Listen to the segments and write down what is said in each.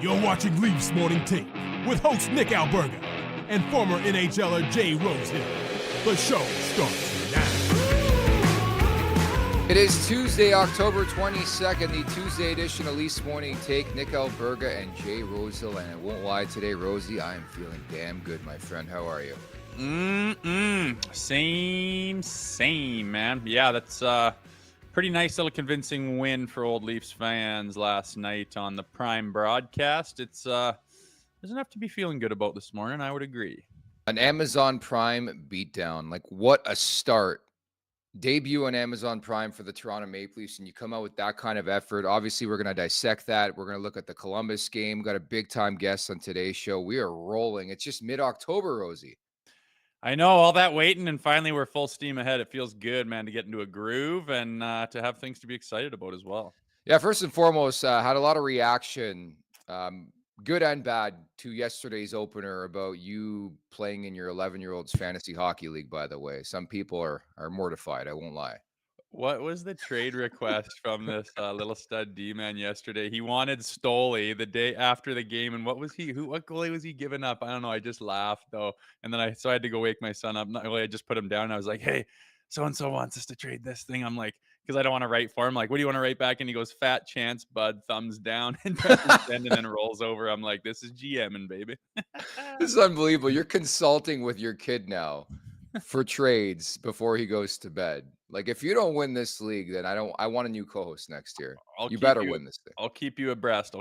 You're watching Leafs Morning Take with host Nick Alberga and former NHLer Jay Rosehill. The show starts now. It is Tuesday, October 22nd, the Tuesday edition of Leafs Morning Take. Nick Alberga and Jay Rosehill, and I won't lie today, Rosie, I am feeling damn good, my friend. How are you? Same, man. Yeah, that's pretty nice little convincing win for old Leafs fans last night on the Prime broadcast. It's there's enough to be feeling good about this morning, I would agree. An Amazon Prime beatdown. Like, what a start. Debut on Amazon Prime for the Toronto Maple Leafs, and you come out with that kind of effort. Obviously, we're going to dissect that. We're going to look at the Columbus game. We've got a big-time guest on today's show. We are rolling. It's just mid-October, Rosie. I know, all that waiting, and finally we're full steam ahead. It feels good, man, to get into a groove and to have things to be excited about as well. Yeah, first and foremost, had a lot of reaction, good and bad, to yesterday's opener about you playing in your 11-year-old's fantasy hockey league, by the way. Some people are mortified, I won't lie. What was the trade request from this little stud D-man yesterday? He wanted Stolarz the day after the game, and what goalie was he giving up? I don't know. I just laughed though, and then I had to go wake my son up. Not really, I just put him down. And I was like, "Hey, so and so wants us to trade this thing." I'm like, because I don't want to write for him. Like, what do you want to write back? And he goes, "Fat chance, bud." Thumbs down, and then rolls over. I'm like, "This is GMing, baby." This is unbelievable. You're consulting with your kid now for trades before he goes to bed. Like, if you don't win this league, then I want a new co-host next year. You better win this thing. I'll keep you abreast.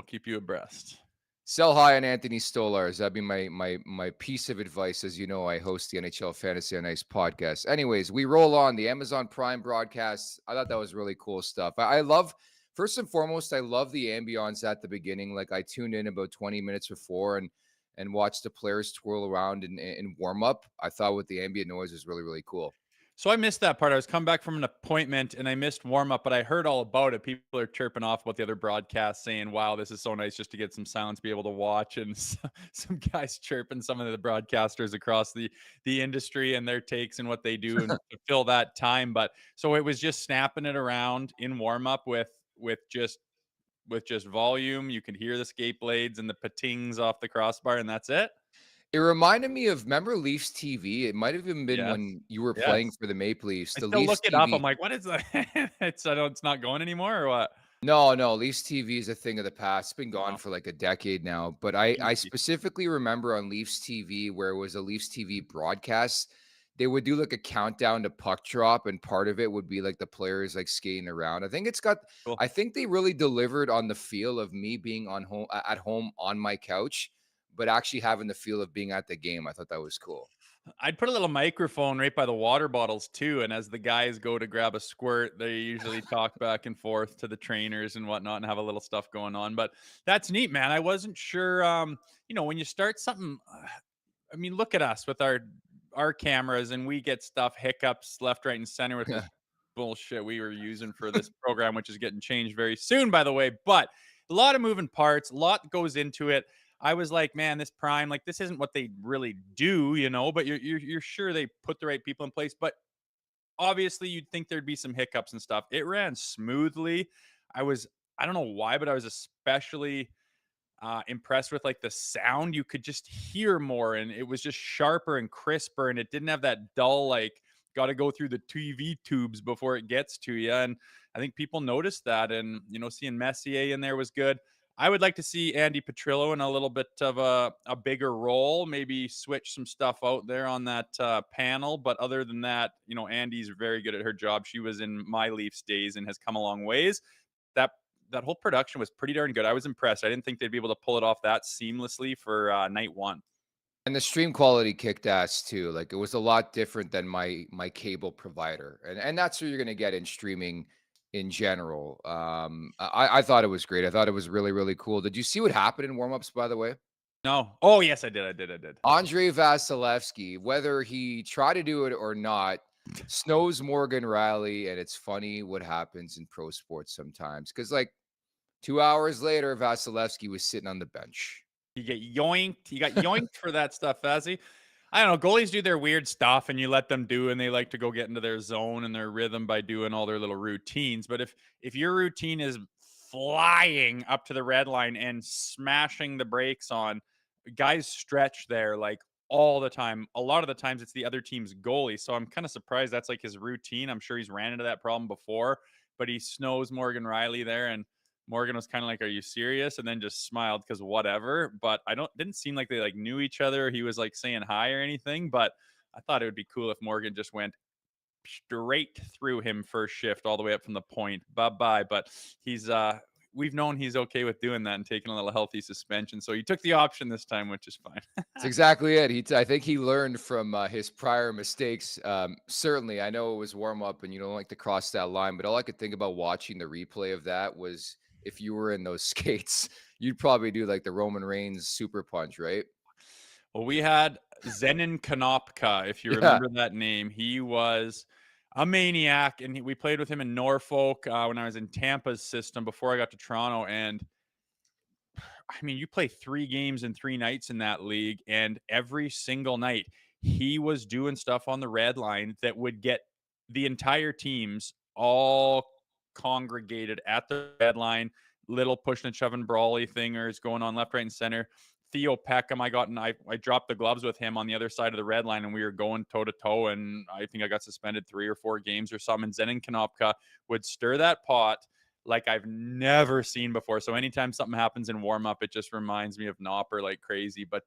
Sell high on Anthony Stolarz. That'd be my piece of advice. As you know, I host the NHL Fantasy on Ice podcast. Anyways, we roll on the Amazon Prime broadcast. I thought that was really cool stuff. I love, first and foremost, I love the ambiance at the beginning. Like, I tuned in about 20 minutes before and watched the players twirl around and warm up. I thought with the ambient noise was really, really cool. So I missed that part. I was coming back from an appointment and I missed warm up, but I heard all about it. People are chirping off about the other broadcasts saying, wow, this is so nice just to get some sounds to be able to watch, and some guys chirping some of the broadcasters across the industry and their takes and what they do and to fill that time. But so it was just snapping it around in warm up with just volume. You could hear the skate blades and the patings off the crossbar, and that's it. It reminded me of, remember Leafs TV? It might have even been when you were playing for the Maple Leafs. I The still Leafs look it TV. up. I'm like, what is that? It's not going anymore, or what? No, Leafs TV is a thing of the past. It's been gone for like a decade now. But I specifically remember on Leafs TV, where it was a Leafs TV broadcast, they would do like a countdown to puck drop, and part of it would be like the players like skating around. I think Cool. I think they really delivered on the feel of me being at home on my couch, but actually having the feel of being at the game. I thought that was cool. I'd put a little microphone right by the water bottles too, and as the guys go to grab a squirt, they usually talk back and forth to the trainers and whatnot and have a little stuff going on. But that's neat, man. I wasn't sure, when you start something, I mean, look at us with our cameras, and we get hiccups left, right, and center with this bullshit we were using for this program, which is getting changed very soon, by the way. But a lot of moving parts, a lot goes into it. I was like, man, this Prime, like, this isn't what they really do, but you're sure they put the right people in place. But obviously you'd think there'd be some hiccups and stuff. It ran smoothly. I don't know why, but I was especially impressed with like the sound. You could just hear more, and it was just sharper and crisper, and it didn't have that dull, like, got to go through the TV tubes before it gets to you. And I think people noticed that, and seeing Messier in there was good. I would like to see Andy Petrillo in a little bit of a bigger role, maybe switch some stuff out there on that panel. But other than that, Andy's very good at her job. She was in my Leafs days and has come a long ways. That whole production was pretty darn good. I was impressed. I didn't think they'd be able to pull it off that seamlessly for night one. And the stream quality kicked ass too. Like, it was a lot different than my cable provider. And that's what you're going to get in streaming in general. I thought it was great. I thought it was really, really cool. Did you see what happened in warmups, by the way? No. Oh, yes, I did. Andrei Vasilevsky, whether he tried to do it or not, snows Morgan Riley, and it's funny what happens in pro sports sometimes. Because like 2 hours later, Vasilevsky was sitting on the bench. He got yoinked for that stuff, Vazzy. I don't know. Goalies do their weird stuff, and you let them do, and they like to go get into their zone and their rhythm by doing all their little routines. But if your routine is flying up to the red line and smashing the brakes on. Guys stretch there like all the time. A lot of the times it's the other team's goalie. So I'm kind of surprised that's like his routine. I'm sure he's ran into that problem before, but he snows Morgan Riley there, and Morgan was kind of like, "Are you serious?" And then just smiled because whatever. But didn't seem like they like knew each other. He was like saying hi or anything. But I thought it would be cool if Morgan just went straight through him first shift all the way up from the point. Bye-bye. But we've known he's okay with doing that and taking a little healthy suspension. So he took the option this time, which is fine. That's exactly it. I think he learned from his prior mistakes. Certainly, I know it was warm up and you don't like to cross that line, but all I could think about watching the replay of that was if you were in those skates, you'd probably do like the Roman Reigns super punch, right? Well, we had Zenon Konopka, if you remember that name. He was a maniac, and we played with him in Norfolk when I was in Tampa's system before I got to Toronto. And I mean, you play 3 games in 3 nights in that league, and every single night he was doing stuff on the red line that would get the entire teams all congregated at the red line, little pushing and shoving brawly thingers going on left, right, and center. Theo Peckham, I dropped the gloves with him on the other side of the red line, and we were going toe to toe, and I think I got suspended 3 or 4 games or something. And Zenon Konopka would stir that pot like I've never seen before. So anytime something happens in warm up, it just reminds me of Nopper like crazy. But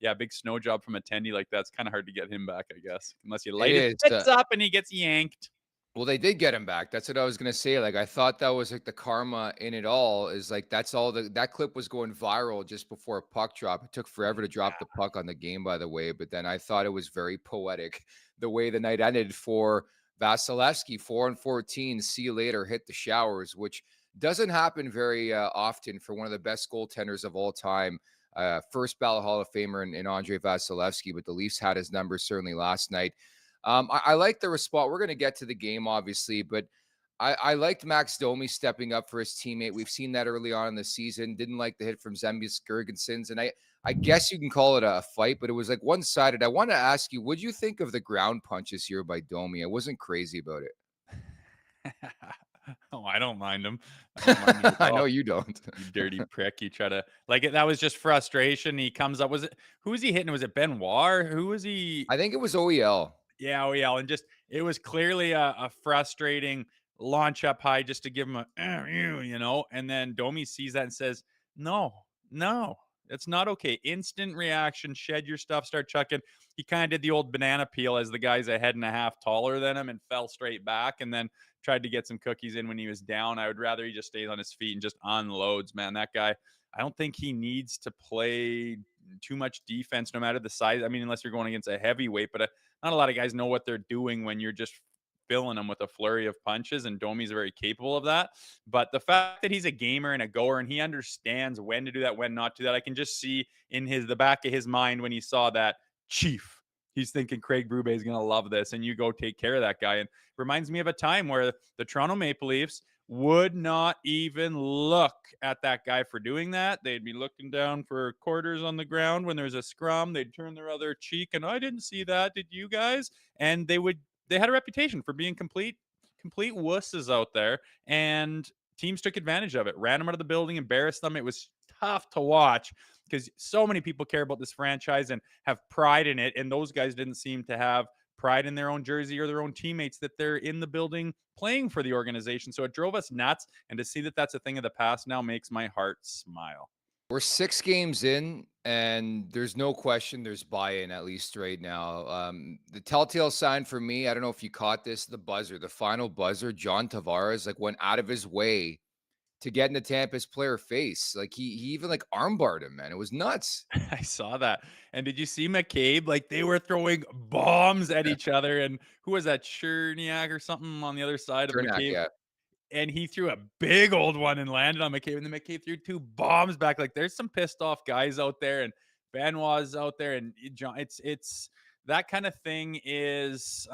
yeah, big snow job from attendee like that's kind of hard to get him back, I guess, unless you light his tits up and he gets yanked. Well, they did get him back. That's what I was gonna say. Like, I thought that was like the karma in it all. Is like that's all that clip was going viral just before a puck drop. It took forever to drop the puck on the game, by the way. But then I thought it was very poetic the way the night ended for Vasilevsky. 4-14. See you later. Hit the showers, which doesn't happen very often for one of the best goaltenders of all time. First ballot Hall of Famer in Andre Vasilevsky, but the Leafs had his number certainly last night. I like the response. We're going to get to the game, obviously, but I liked Max Domi stepping up for his teammate. We've seen that early on in the season. Didn't like the hit from Zemgus Girgensons, and I guess you can call it a fight, but it was like one-sided. I want to ask you, what do you think of the ground punches here by Domi? I wasn't crazy about it. Oh, I don't mind him. I know you don't. You dirty prick. You try to like it. That was just frustration. He comes up. Who was he hitting? Was it Benoit? Who was he? I think it was OEL. Yeah, OEL. And just it was clearly a frustrating launch up high just to give him and then Domi sees that and says, no, it's not okay. Instant reaction, shed your stuff, start chucking. He kind of did the old banana peel as the guy's a head and a half taller than him and fell straight back and then tried to get some cookies in when he was down. I would rather he just stays on his feet and just unloads, man. That guy, I don't think he needs to play too much defense no matter the size. I mean, unless you're going against a heavyweight, but not a lot of guys know what they're doing when you're just filling them with a flurry of punches, and Domi's very capable of that. But the fact that he's a gamer and a goer and he understands when to do that, when not to do that, I can just see in the back of his mind when he saw that, Chief, he's thinking Craig Berube is going to love this, and you go take care of that guy. And reminds me of a time where the Toronto Maple Leafs would not even look at that guy for doing that. They'd be looking down for quarters on the ground when there's a scrum. They'd turn their other cheek, and I didn't see that. Did you guys? And they had a reputation for being complete wusses out there, and teams took advantage of it, ran them out of the building, embarrassed them. It was tough to watch because so many people care about this franchise and have pride in it, and those guys didn't seem to have pride in their own jersey or their own teammates that they're in the building playing for the organization. So it drove us nuts, and to see that that's a thing of the past now makes my heart smile. We're 6 games in, and there's no question there's buy-in, at least right now. The telltale sign for me, I don't know if you caught this, the final buzzer, John Tavares, like, went out of his way to get in the Tampa's player face. Like, he even, like, armbarred him, man. It was nuts. I saw that. And did you see McCabe? Like, they were throwing bombs at each other. And who was that? Cherniak or something on the other side of McCabe? Yeah. And he threw a big old one and landed on McCabe. And then McCabe threw 2 bombs back. Like, there's some pissed off guys out there, and Benoit's out there, and John. It's that kind of thing is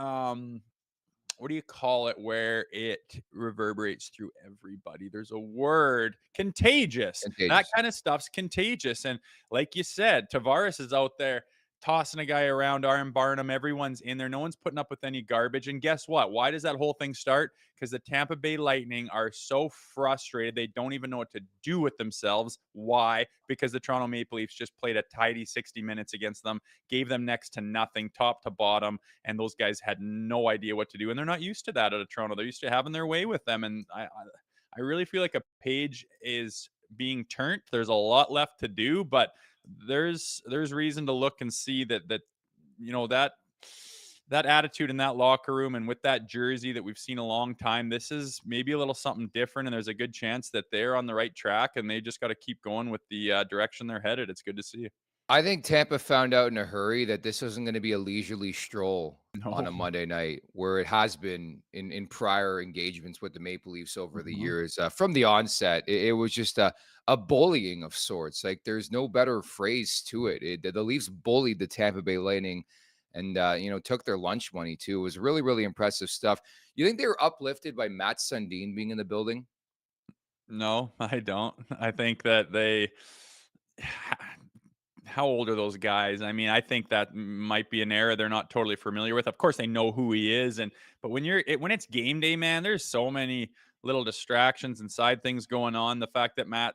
what do you call it, where it reverberates through everybody? There's a word, contagious. That kind of stuff's contagious. And like you said, Tavares is out there tossing a guy around, arm barring him. Everyone's in there. No one's putting up with any garbage. And guess what? Why does that whole thing start? Because the Tampa Bay Lightning are so frustrated. They don't even know what to do with themselves. Why? Because the Toronto Maple Leafs just played a tidy 60 minutes against them, gave them next to nothing, top to bottom. And those guys had no idea what to do. And they're not used to that out of Toronto. They're used to having their way with them. And I really feel like a page is being turned. There's a lot left to do, but there's reason to look and see that you know that attitude in that locker room and with that jersey that we've seen a long time, this is maybe a little something different, and there's a good chance that they're on the right track and they just got to keep going with the direction they're headed. It's good to see. I think Tampa found out in a hurry that this wasn't going to be a leisurely stroll on No. a Monday night, where it has been in prior engagements with the Maple Leafs over the years. From the onset, it was just a bullying of sorts. Like, there's no better phrase to it. The Leafs bullied the Tampa Bay Lightning, and took their lunch money too. It was really, really impressive stuff. You think they were uplifted by Matt Sundin being in the building? No, I don't. I think that they how old are those guys? I mean, I think that might be an era they're not totally familiar with. Of course, they know who he is, but when it's game day, man, there's so many little distractions and side things going on. The fact that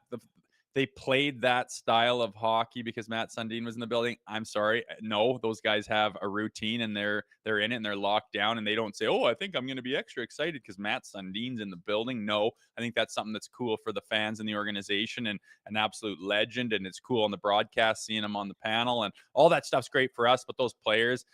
they played that style of hockey because Matt Sundin was in the building. I'm sorry, no, those guys have a routine and they're in it and they're locked down, and they don't say, "Oh, I think I'm going to be extra excited because Matt Sundin's in the building." No, I think that's something that's cool for the fans and the organization, and an absolute legend. And it's cool on the broadcast seeing him on the panel, and all that stuff's great for us. But those players,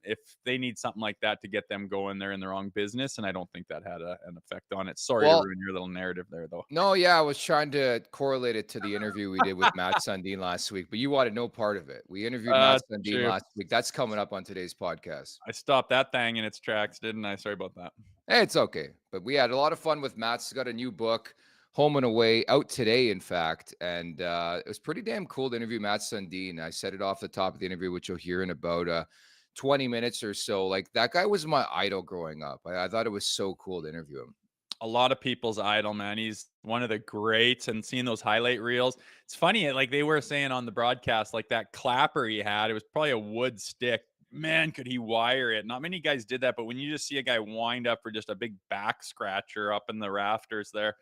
if they need something like that to get them going, they're in the wrong business, and I don't think that had an effect on it. Sorry to Well, ruin your little narrative there, though. no, yeah, I was trying to correlate it to the interview we did with Matt Sundin last week, but you wanted no part of it. We interviewed Matt Sundin True. last week. That's coming up on today's podcast. I stopped that thing in its tracks, didn't I? Sorry about that. Hey, it's okay. But we had a lot of fun with Matt. He's got a new book, Home and Away, out today, in fact. And it was pretty damn cool to interview Matt Sundin. I said it off the top of the interview, which you'll hear in about 20 minutes or so. Like, that guy was my idol growing up. I thought it was so cool to interview him. A lot of people's idol, man. He's one of the greats, and seeing those highlight reels. It's funny, like they were saying on the broadcast, like that clapper he had, it was probably a wood stick. Man, could he wire it? Not many guys did that, but when you just see a guy wind up for just a big back scratcher up in the rafters there,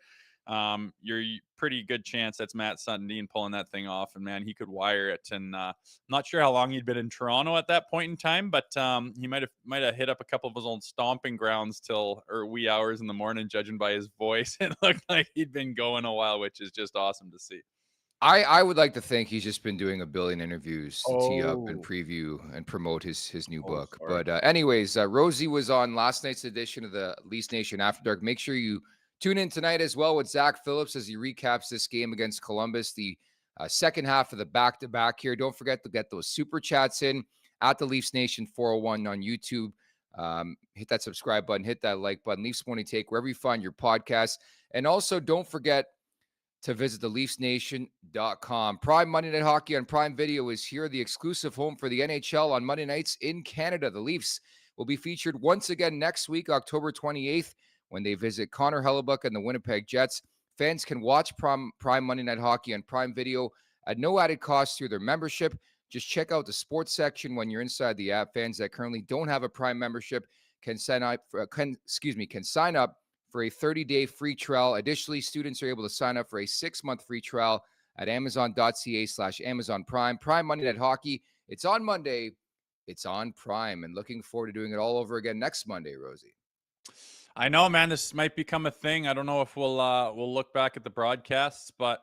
you're pretty good chance that's Matt Sundin pulling that thing off. And man, he could wire it. And not sure how long he'd been in Toronto at that point in time, but he might have hit up a couple of his old stomping grounds till wee hours in the morning, judging by his voice. It looked like he'd been going a while, which is just awesome to see. I would like to think he's just been doing a billion interviews to tee up and Oh, preview and promote his new book. sorry. But anyways, Rosie was on last night's edition of the Leafs Nation After Dark. Make sure you tune in tonight as well with Zach Phillips as he recaps this game against Columbus, the second half of the back-to-back here. Don't forget to get those super chats in at the Leafs Nation 401 on YouTube. Hit that subscribe button, hit that like button, Leafs Morning Take, wherever you find your podcast. And also, don't forget to visit the LeafsNation.com. Prime Monday Night Hockey on Prime Video is here, the exclusive home for the NHL on Monday nights in Canada. The Leafs will be featured once again next week, October 28th, when they visit Connor Hellebuck and the Winnipeg Jets. Fans can watch Prime Monday Night Hockey on Prime Video at no added cost through their membership. Just check out the sports section when you're inside the app. Fans that currently don't have a Prime membership can sign up for a 30-day free trial. Additionally, students are able to sign up for a 6-month free trial at amazon.ca/Amazon Prime. Prime Monday Night Hockey. It's on Monday. It's on Prime, and looking forward to doing it all over again next Monday, Rosie. I know, man, this might become a thing. I don't know if we'll look back at the broadcasts, but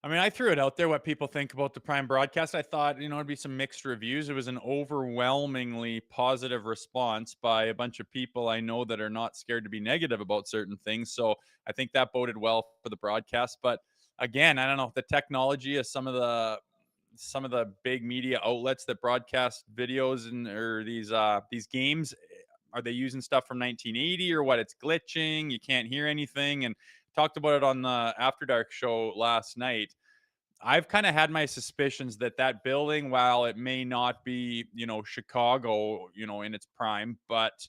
I mean, I threw it out there what people think about the Prime broadcast. I thought, it'd be some mixed reviews. It was an overwhelmingly positive response by a bunch of people I know that are not scared to be negative about certain things. So I think that boded well for the broadcast. But again, I don't know, the technology of some of the big media outlets that broadcast videos or these games, are they using stuff from 1980 or what? It's glitching. You can't hear anything. And talked about it on the After Dark show last night. I've kind of had my suspicions that building, while it may not be, Chicago, in its prime, but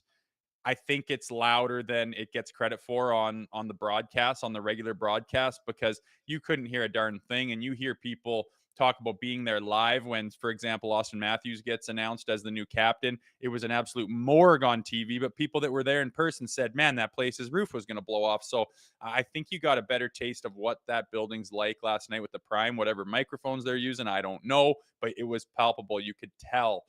I think it's louder than it gets credit for on the broadcast, on the regular broadcast, because you couldn't hear a darn thing, and you hear people talk about being there live when, for example, Austin Matthews gets announced as the new captain. It was an absolute morgue on TV, but people that were there in person said, man, that place's roof was going to blow off. So I think you got a better taste of what that building's like last night with the Prime. Whatever microphones they're using, I don't know, but it was palpable. You could tell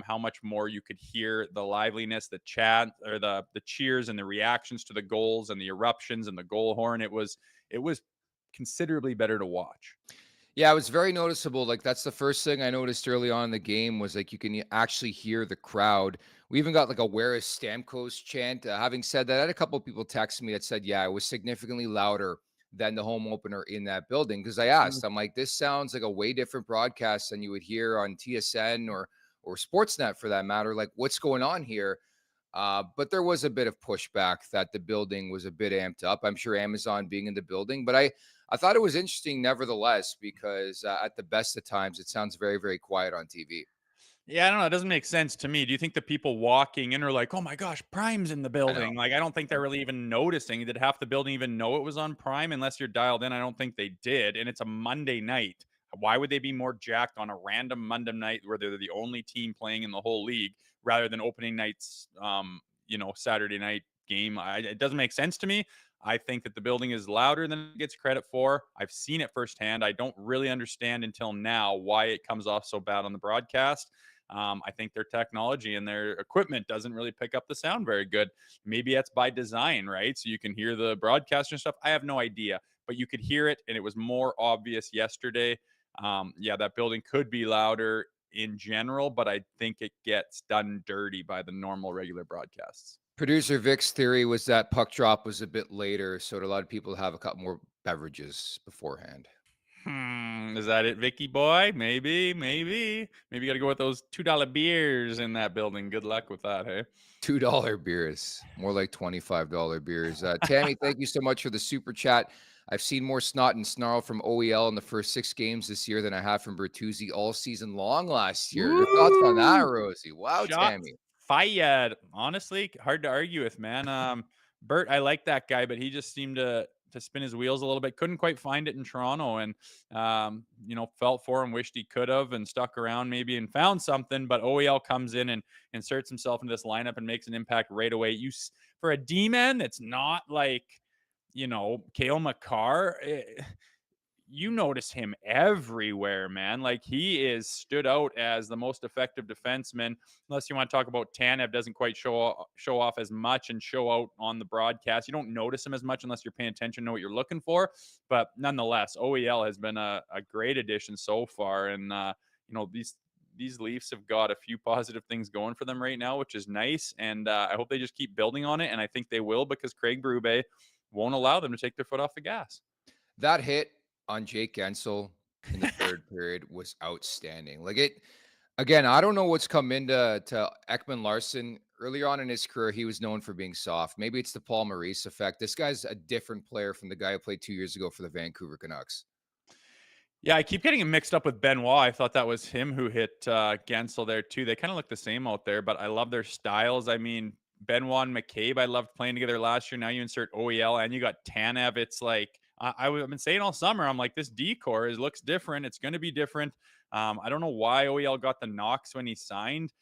how much more you could hear the liveliness, the chat, or the cheers and the reactions to the goals and the eruptions and the goal horn. It was considerably better to watch. Yeah, it was very noticeable. Like, that's the first thing I noticed early on in the game was like you can actually hear the crowd. We even got like a "Where is Stamkos" chant. Having said that, I had a couple of people text me that said, yeah, it was significantly louder than the home opener in that building. Because I asked, I'm like, this sounds like a way different broadcast than you would hear on TSN or Sportsnet for that matter. Like, what's going on here? But there was a bit of pushback that the building was a bit amped up. I'm sure Amazon being in the building, but I thought it was interesting nevertheless, because at the best of times, it sounds very, very quiet on TV. Yeah, I don't know. It doesn't make sense to me. Do you think the people walking in are like, oh my gosh, Prime's in the I know. building? Like, I don't think they're really even noticing. Did half the building even know it was on Prime? Unless you're dialed in, I don't think they did. And it's a Monday night. Why would they be more jacked on a random Monday night where they're the only team playing in the whole league rather than opening nights, Saturday night game? It doesn't make sense to me. I think that the building is louder than it gets credit for. I've seen it firsthand. I don't really understand until now why it comes off so bad on the broadcast. I think their technology and their equipment doesn't really pick up the sound very good. Maybe that's by design, right? So you can hear the broadcaster and stuff. I have no idea, but you could hear it, and it was more obvious yesterday. Yeah, that building could be louder in general, but I think it gets done dirty by the normal regular broadcasts. Producer Vic's theory was that puck drop was a bit later, so a lot of people have a couple more beverages beforehand. Is that it, Vicky boy? Maybe. Maybe you got to go with those $2 beers in that building. Good luck with that, hey? $2 beers, more like $25 beers. Tammy, thank you so much for the super chat. I've seen more snot and snarl from OEL in the first 6 games this year than I have from Bertuzzi all season long last year. Your thoughts on that, Rosie? Wow, Shots Tammy. fired. Honestly, hard to argue with, man. Bert, I like that guy, but he just seemed to spin his wheels a little bit. Couldn't quite find it in Toronto, and felt for him. Wished he could have and stuck around maybe and found something. But OEL comes in and inserts himself into this lineup and makes an impact right away. For a D-man that's not like Cale Makar. You notice him everywhere, man. Like, he is stood out as the most effective defenseman. Unless you want to talk about Tanev, doesn't quite show off as much and show out on the broadcast. You don't notice him as much unless you're paying attention, know what you're looking for. But nonetheless, OEL has been a great addition so far, and these Leafs have got a few positive things going for them right now, which is nice. And I hope they just keep building on it, and I think they will, because Craig Berube won't allow them to take their foot off the gas. That hit on Jake Gensel in the third period was outstanding. Like, it again, I don't know what's come into Ekman Larson. Earlier on in his career, he was known for being soft. Maybe it's the Paul Maurice effect. This guy's a different player from the guy who played 2 years ago for the Vancouver Canucks. Yeah, I keep getting him mixed up with Benoit. I thought that was him who hit Gensel there too. They kind of look the same out there, but I love their styles. I mean, Benoit and McCabe, I loved playing together last year. Now you insert OEL and you got Tanev. It's like I've been saying all summer, I'm like, this decor looks different. It's going to be different. I don't know why OEL got the knocks when he signed.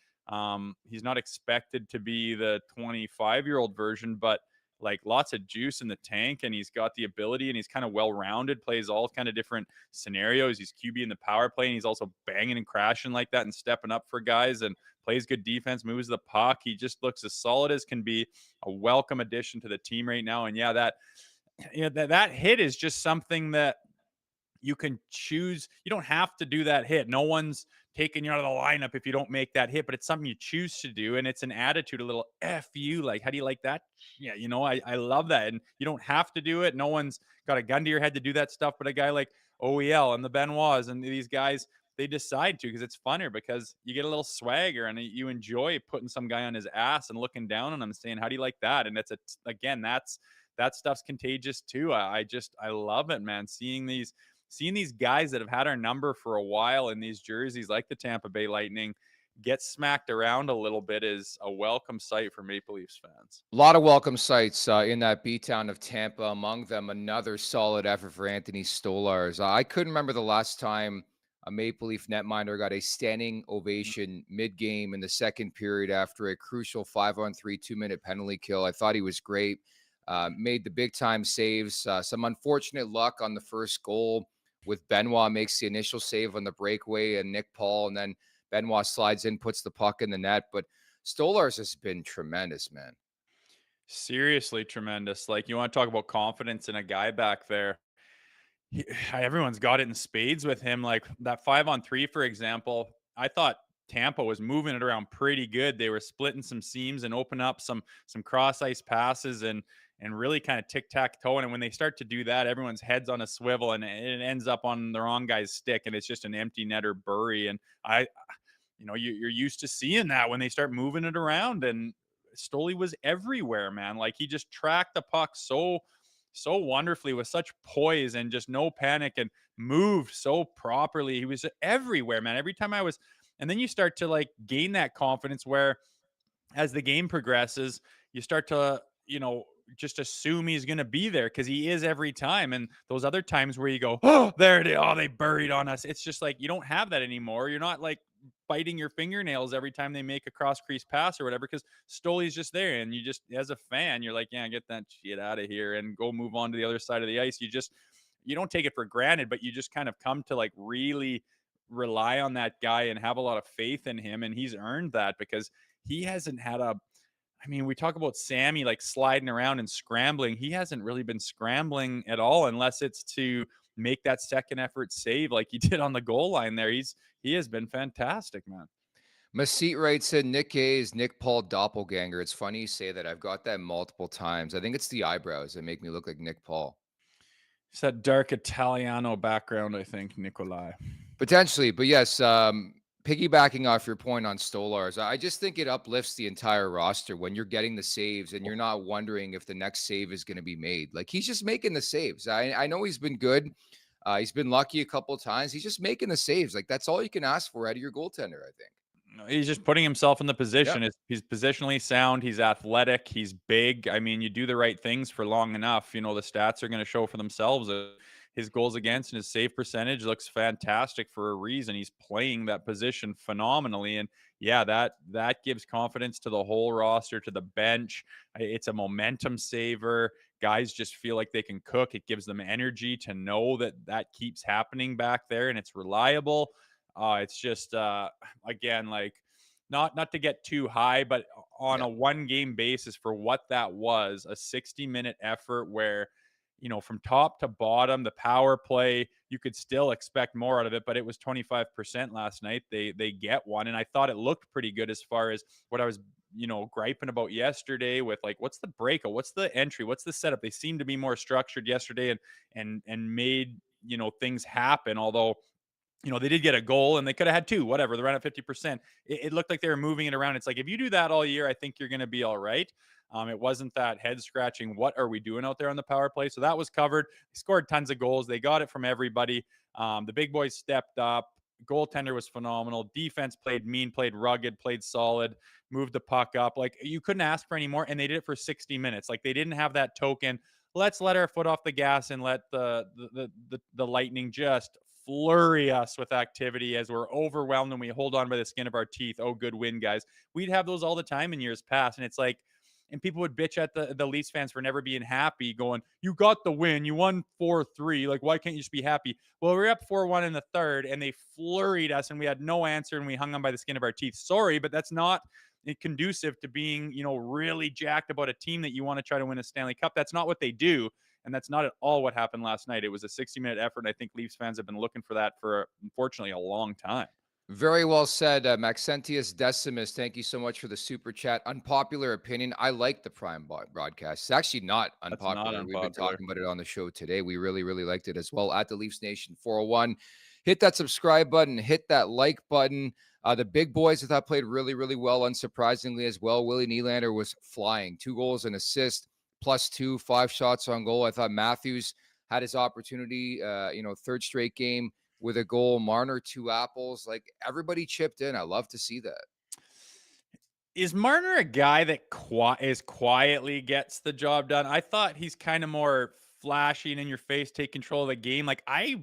He's not expected to be the 25-year-old version, but like, lots of juice in the tank, and he's got the ability, and he's kind of well-rounded, plays all kind of different scenarios. He's QB in the power play, and he's also banging and crashing like that and stepping up for guys, and plays good defense, moves the puck. He just looks as solid as can be. A welcome addition to the team right now. And yeah, that hit is just something that you can choose. You don't have to do that hit. No one's taking you out of the lineup if you don't make that hit, but it's something you choose to do. And it's an attitude, a little F you. Like, how do you like that? Yeah, I love that. And you don't have to do it. No one's got a gun to your head to do that stuff. But a guy like OEL and the Benoits and these guys, they decide to, because it's funner, because you get a little swagger and you enjoy putting some guy on his ass and looking down on him saying, how do you like that? And it's that stuff's contagious too. I love it, man. Seeing these guys that have had our number for a while in these jerseys, like the Tampa Bay Lightning, get smacked around a little bit is a welcome sight for Maple Leafs fans. A lot of welcome sights in that beatdown of Tampa. Among them, another solid effort for Anthony Stolarz. I couldn't remember the last time a Maple Leaf netminder got a standing ovation mid-game in the second period after a crucial 5-on-3 2-minute penalty kill. I thought he was great. Made the big-time saves. Some unfortunate luck on the first goal with Benoit makes the initial save on the breakaway and Nick Paul, and then Benoit slides in, puts the puck in the net. But Stolarz has been tremendous, man. Seriously tremendous. Like, you want to talk about confidence in a guy back there. Everyone's got it in spades with him. Like that 5-on-3, for example, I thought Tampa was moving it around pretty good. They were splitting some seams and open up some cross ice passes and really kind of tic-tac-toe. And when they start to do that, everyone's head's on a swivel and it ends up on the wrong guy's stick, and it's just an empty netter bury. And you're used to seeing that when they start moving it around. And Stoli was everywhere, man. Like, he just tracked the puck so wonderfully with such poise and just no panic, and moved so properly. He was everywhere, man. Every time and then you start to like gain that confidence where as the game progresses, you start to, just assume he's going to be there because he is every time. And those other times where you go, oh, there it is. Oh, they buried on us. It's just like, you don't have that anymore. You're not like biting your fingernails every time they make a cross crease pass or whatever, because Stoli's just there. And you just, as a fan, you're like, yeah, get that shit out of here and go move on to the other side of the ice. You don't take it for granted, but you just kind of come to like really rely on that guy and have a lot of faith in him. And he's earned that because he hasn't had we talk about Sammy like sliding around and scrambling. He hasn't really been scrambling at all unless it's to make that second effort save like he did on the goal line there. He has been fantastic, man. Masit writes in, Nick A is Nick Paul doppelganger. It's funny you say that. I've got that multiple times. I think it's the eyebrows that make me look like Nick Paul. It's that dark Italiano background, I think, Nikolai. Potentially, but yes, piggybacking off your point on Stolarz, I just think it uplifts the entire roster when you're getting the saves and you're not wondering if the next save is going to be made. Like, he's just making the saves. I know he's been good. He's been lucky a couple of times. He's just making the saves. Like, that's all you can ask for out of your goaltender, I think. He's just putting himself in the position. Yep. He's positionally sound. He's athletic. He's big. I mean, you do the right things for long enough, the stats are going to show for themselves. His goals against and his save percentage looks fantastic for a reason. He's playing that position phenomenally. And yeah, that gives confidence to the whole roster, to the bench. It's a momentum saver. Guys just feel like they can cook. It gives them energy to know that keeps happening back there and it's reliable. It's just, again, like not to get too high, but on a 1-game basis for what that was, a 60-minute effort where, from top to bottom, the power play, you could still expect more out of it, but it was 25% last night. They get one. And I thought it looked pretty good as far as what I was, griping about yesterday with like, what's the breakout? What's the entry? What's the setup? They seemed to be more structured yesterday and made, things happen. Although, they did get a goal and they could have had two, whatever. They're around at 50%. It looked like they were moving it around. It's like, if you do that all year, I think you're going to be all right. It wasn't that head scratching. What are we doing out there on the power play? So that was covered. They scored tons of goals. They got it from everybody. The big boys stepped up. Goaltender was phenomenal. Defense played mean, played rugged, played solid, moved the puck up. Like, you couldn't ask for any more. And they did it for 60 minutes. Like, they didn't have that token, let's let our foot off the gas and let the Lightning just flurry us with activity as we're overwhelmed and we hold on by the skin of our teeth. Oh, good win, guys. We'd have those all the time in years past. And it's like, and people would bitch at the Leafs fans for never being happy, going, you got the win. You won 4-3. Like, why can't you just be happy? Well, we were up 4-1 in the third, and they flurried us, and we had no answer, and we hung on by the skin of our teeth. Sorry, but that's not conducive to being, really jacked about a team that you want to try to win a Stanley Cup. That's not what they do. And that's not at all what happened last night. It was a 60-minute effort, and I think Leafs fans have been looking for that for, unfortunately, a long time. Very well said. Maxentius Decimus, thank you so much for the super chat. Unpopular opinion. I like the Prime broadcast. It's actually not unpopular. We've been talking about it on the show today. We really, really liked it as well. At the Leafs Nation 401. Hit that subscribe button. Hit that like button. The big boys, I thought, played really, really well, unsurprisingly as well. Willie Nylander was flying. 2 goals and assist, +2, 5 shots on goal. I thought Matthews had his opportunity, third straight game with a goal. Marner, 2 apples. Like, everybody chipped in. I love to see that. Is Marner a guy that quietly gets the job done? I thought he's kind of more flashy and in your face, take control of the game. Like, I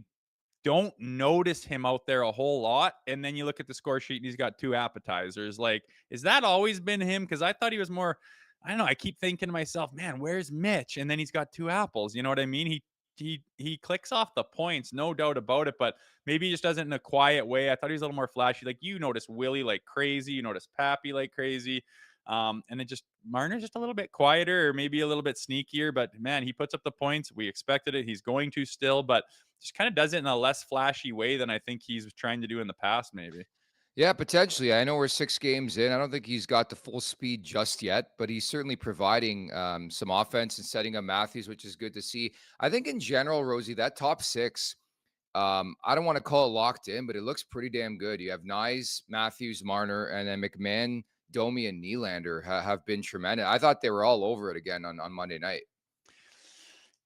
don't notice him out there a whole lot. And then you look at the score sheet and he's got 2 appetizers. Like, is that always been him? Because I thought he was more, I don't know. I keep thinking to myself, man, where's Mitch? And then he's got 2 apples. You know what I mean? He clicks off the points, no doubt about it. But maybe he just does it in a quiet way. I thought he was a little more flashy. Like, you notice Willie like crazy. You notice Pappy like crazy. And then just Marner's just a little bit quieter or maybe a little bit sneakier. But man, he puts up the points. We expected it. He's going to still, but just kind of does it in a less flashy way than I think he's trying to do in the past, maybe. Yeah, potentially. I know we're 6 games in. I don't think he's got the full speed just yet, but he's certainly providing some offense and setting up Matthews, which is good to see. I think in general, Rosie, that top 6, I don't want to call it locked in, but it looks pretty damn good. You have Nyes, Matthews, Marner, and then McMahon, Domi, and Nylander have been tremendous. I thought they were all over it again on Monday night.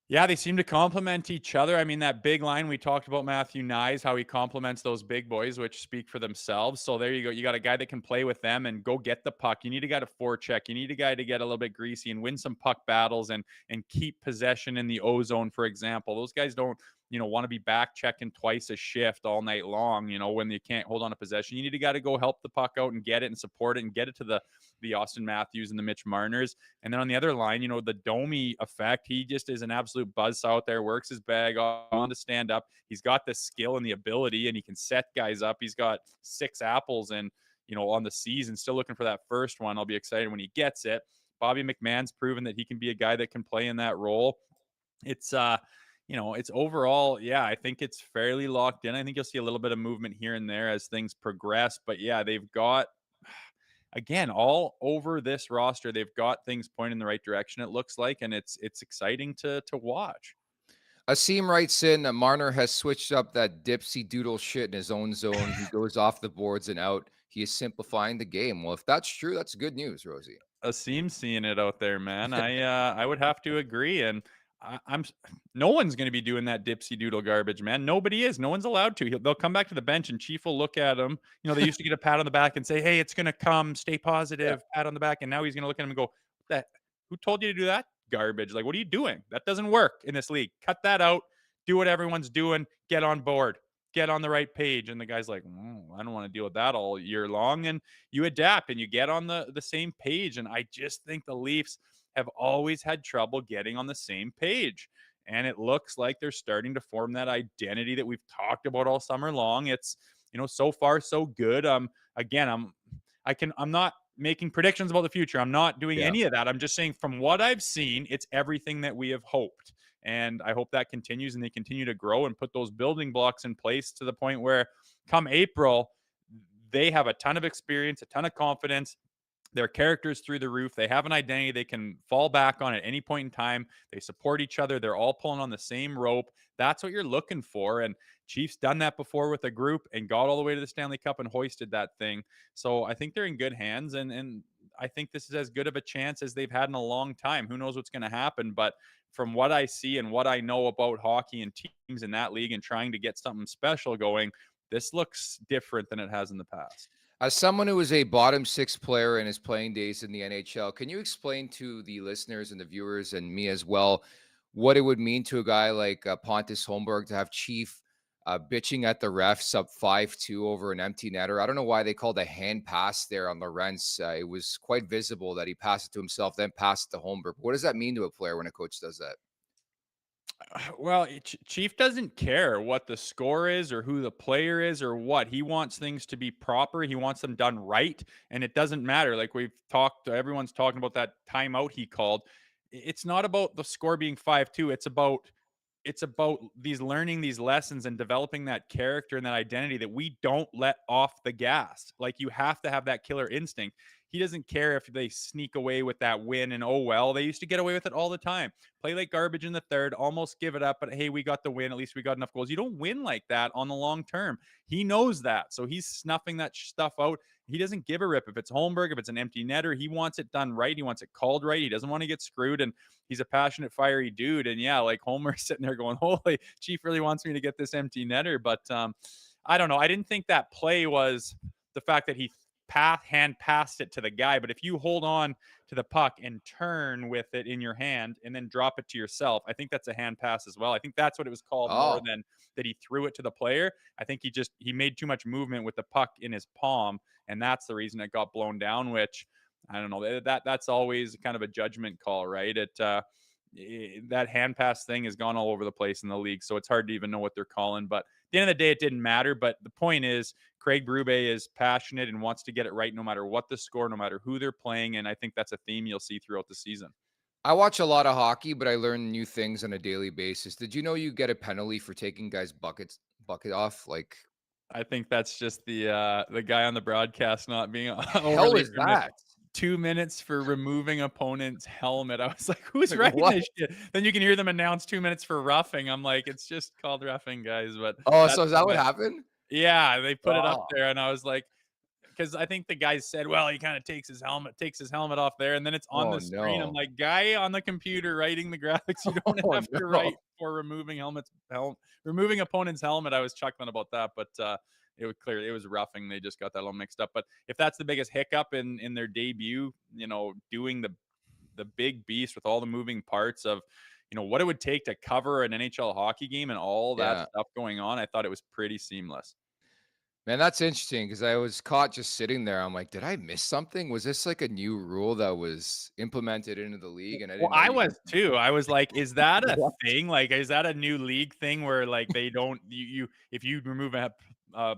Yeah, they seem to complement each other. I mean, that big line we talked about, Matthew Nyes, how he complements those big boys, which speak for themselves. So there you go. You got a guy that can play with them and go get the puck. You need a guy to forecheck. You need a guy to get a little bit greasy and win some puck battles and keep possession in the O zone, for example. Those guys don't, want to be back checking twice a shift all night long, when you can't hold on to possession. You need a guy to go help the puck out and get it and support it and get it to the Austin Matthews and the Mitch Marners. And then on the other line, the Domi effect, he just is an absolute buzzsaw out there, works his bag on to stand up. He's got the skill and the ability, and he can set guys up. He's got 6 apples and, on the season, still looking for that first one. I'll be excited when he gets it. Bobby McMahon's proven that he can be a guy that can play in that role. It's, it's overall, yeah, I think it's fairly locked in. I think you'll see a little bit of movement here and there as things progress. But yeah, they've got, again, all over this roster, they've got things pointing in the right direction, it looks like, and it's exciting to watch. Asim writes in that Marner has switched up that dipsy doodle shit in his own zone. He goes off the boards and out. He is simplifying the game. Well, if that's true, that's good news, Rosie. Asim's seeing it out there, man. I would have to agree. And I'm no one's going to be doing that dipsy doodle garbage, man. Nobody is. No one's allowed to. They'll come back to the bench and Chief will look at him. They used to get a pat on the back and say, "Hey, it's going to come. Stay positive." Pat on the back, and now he's going to look at him and go, "That who told you to do that garbage? Like, what are you doing? That doesn't work in this league. Cut that out. Do what everyone's doing. Get on board. Get on the right page." And the guy's like, "I don't want to deal with that all year long." And you adapt and you get on the same page. And I just think the Leafs have always had trouble getting on the same page. And it looks like they're starting to form that identity that we've talked about all summer long. It's, so far so good. Again, I'm not making predictions about the future. I'm not doing any of that. I'm just saying from what I've seen, it's everything that we have hoped. And I hope that continues and they continue to grow and put those building blocks in place to the point where come April, they have a ton of experience, a ton of confidence. Their characters through the roof. They have an identity they can fall back on at any point in time. They support each other. They're all pulling on the same rope. That's what you're looking for. And Chiefs done that before with a group and got all the way to the Stanley Cup and hoisted that thing. So I think they're in good hands. And I think this is as good of a chance as they've had in a long time. Who knows what's going to happen? But from what I see and what I know about hockey and teams in that league and trying to get something special going, this looks different than it has in the past. As someone who is a bottom 6 player in his playing days in the NHL, can you explain to the listeners and the viewers and me as well what it would mean to a guy like Pontus Holmberg to have Chief bitching at the refs up 5-2 over an empty netter? I don't know why they called a hand pass there on Lorentz. It was quite visible that he passed it to himself, then passed it to Holmberg. What does that mean to a player when a coach does that? Well, Chief doesn't care what the score is or who the player is or what. He wants things to be proper. He wants them done right. And it doesn't matter. Like we've talked, everyone's talking about that timeout he called. It's not about the score being 5-2. It's about these learning these lessons and developing that character and that identity that we don't let off the gas. Like you have to have that killer instinct. He doesn't care if they sneak away with that win and, oh, well, they used to get away with it all the time. Play like garbage in the third, almost give it up, but hey, we got the win. At least we got enough goals. You don't win like that on the long term. He knows that. So he's snuffing that stuff out. He doesn't give a rip. If it's Holmberg, if it's an empty netter, he wants it done right. He wants it called right. He doesn't want to get screwed. And he's a passionate, fiery dude. And yeah, like Homer's sitting there going, holy, Chief really wants me to get this empty netter. But I don't know. I didn't think that play was the fact that he hand passed it to the guy. But if you hold on to the puck and turn with it in your hand and then drop it to yourself, I think that's a hand pass as well. I think that's what it was called more Oh, than that he threw it to the player. I think he made too much movement with the puck in his palm, and that's the reason it got blown down, which I don't know. That's always kind of a judgment call, right? That hand pass thing has gone all over the place in the league, so it's hard to even know what they're calling. But at the end of the day, it didn't matter. But the point is, Craig Berube is passionate and wants to get it right no matter what the score, no matter who they're playing, and I think that's a theme you'll see throughout the season. I watch a lot of hockey, but I learn new things on a daily basis. Did you know you get a penalty for taking guys' bucket off? Like, I think that's just the guy on the broadcast not being hell overly is that? 2 minutes for removing opponent's helmet. I was like, who's Like, writing what? this shit? Then you can hear them announce 2 minutes for roughing. I'm like, it's just called roughing, guys. But Oh, that's so is how that what much. happened? Yeah, they put it up Oh, there, and I was like, because I think the guy said, well, he kind of takes his helmet off there, and then it's on oh the screen. I'm no. like, guy on the computer writing the graphics, you don't Oh have to no. write for removing opponent's helmet. I was chuckling about that, but it was clear it was roughing. They just got that all mixed up. But if that's the biggest hiccup in their debut, doing the big beast with all the moving parts of what it would take to cover an NHL hockey game and all that Yeah. stuff going on, I thought it was pretty seamless. Man, that's interesting because I was caught just sitting there. I'm like, did I miss something? Was this like a new rule that was implemented into the league and I Well, didn't know I you was too. I was like, is that a What? thing? Like, is that a new league thing where like they don't you if you remove a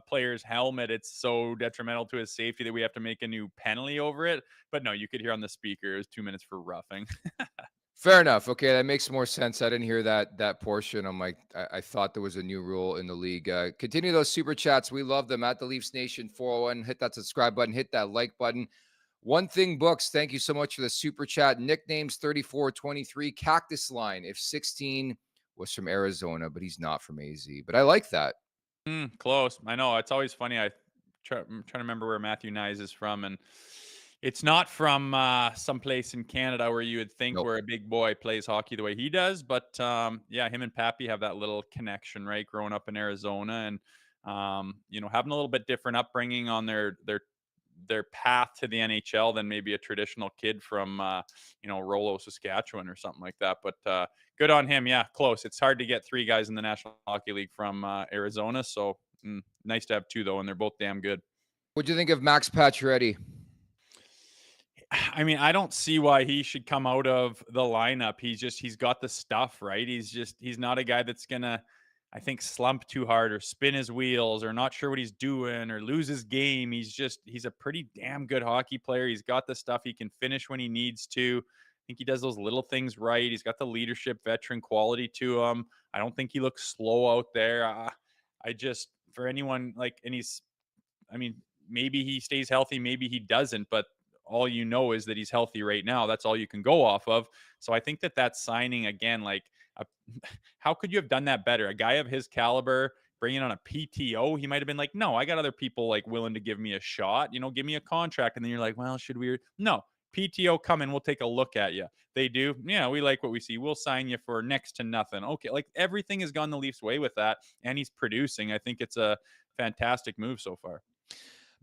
player's helmet, it's so detrimental to his safety that we have to make a new penalty over it? But no, you could hear on the speaker it was 2 minutes for roughing. Fair enough. Okay, that makes more sense. I didn't hear that portion. I'm like, I thought there was a new rule in the league. Continue those super chats. We love them at the Leafs Nation 401. Hit that subscribe button, hit that like button. One Thing Books, thank you so much for the super chat. Nicknames 3423, Cactus Line. If 16 was from Arizona, but he's not from AZ. But I like that. Close. I know. It's always funny. I'm trying to remember where Matthew Nyes is from, and it's not from someplace in Canada where you would think Nope. where a big boy plays hockey the way he does. But yeah, him and Pappy have that little connection, right? Growing up in Arizona and having a little bit different upbringing on their path to the NHL than maybe a traditional kid from Rollo, Saskatchewan or something like that. But good on him. Yeah, close. It's hard to get three guys in the National Hockey League from Arizona. So nice to have two though, and they're both damn good. What'd you think of Max Pacioretty? I mean, I don't see why he should come out of the lineup. He's got the stuff, right? He's not a guy that's gonna, I think, slump too hard or spin his wheels or not sure what he's doing or lose his game. He's a pretty damn good hockey player. He's got the stuff. He can finish when he needs to. I think he does those little things right. He's got the leadership veteran quality to him. I don't think he looks slow out there. I just, for anyone like, and I mean, maybe he stays healthy, maybe he doesn't, but all you know is that he's healthy right now. That's all you can go off of. So I think that signing again, like, how could you have done that better? A guy of his caliber, bringing on a PTO, he might have been like, no, I got other people like willing to give me a shot, give me a contract. And then you're like, well, should we? No, PTO, come in, we'll take a look at you. They do. Yeah, we like what we see. We'll sign you for next to nothing. Okay, like everything has gone the Leafs way with that, and he's producing. I think it's a fantastic move so far.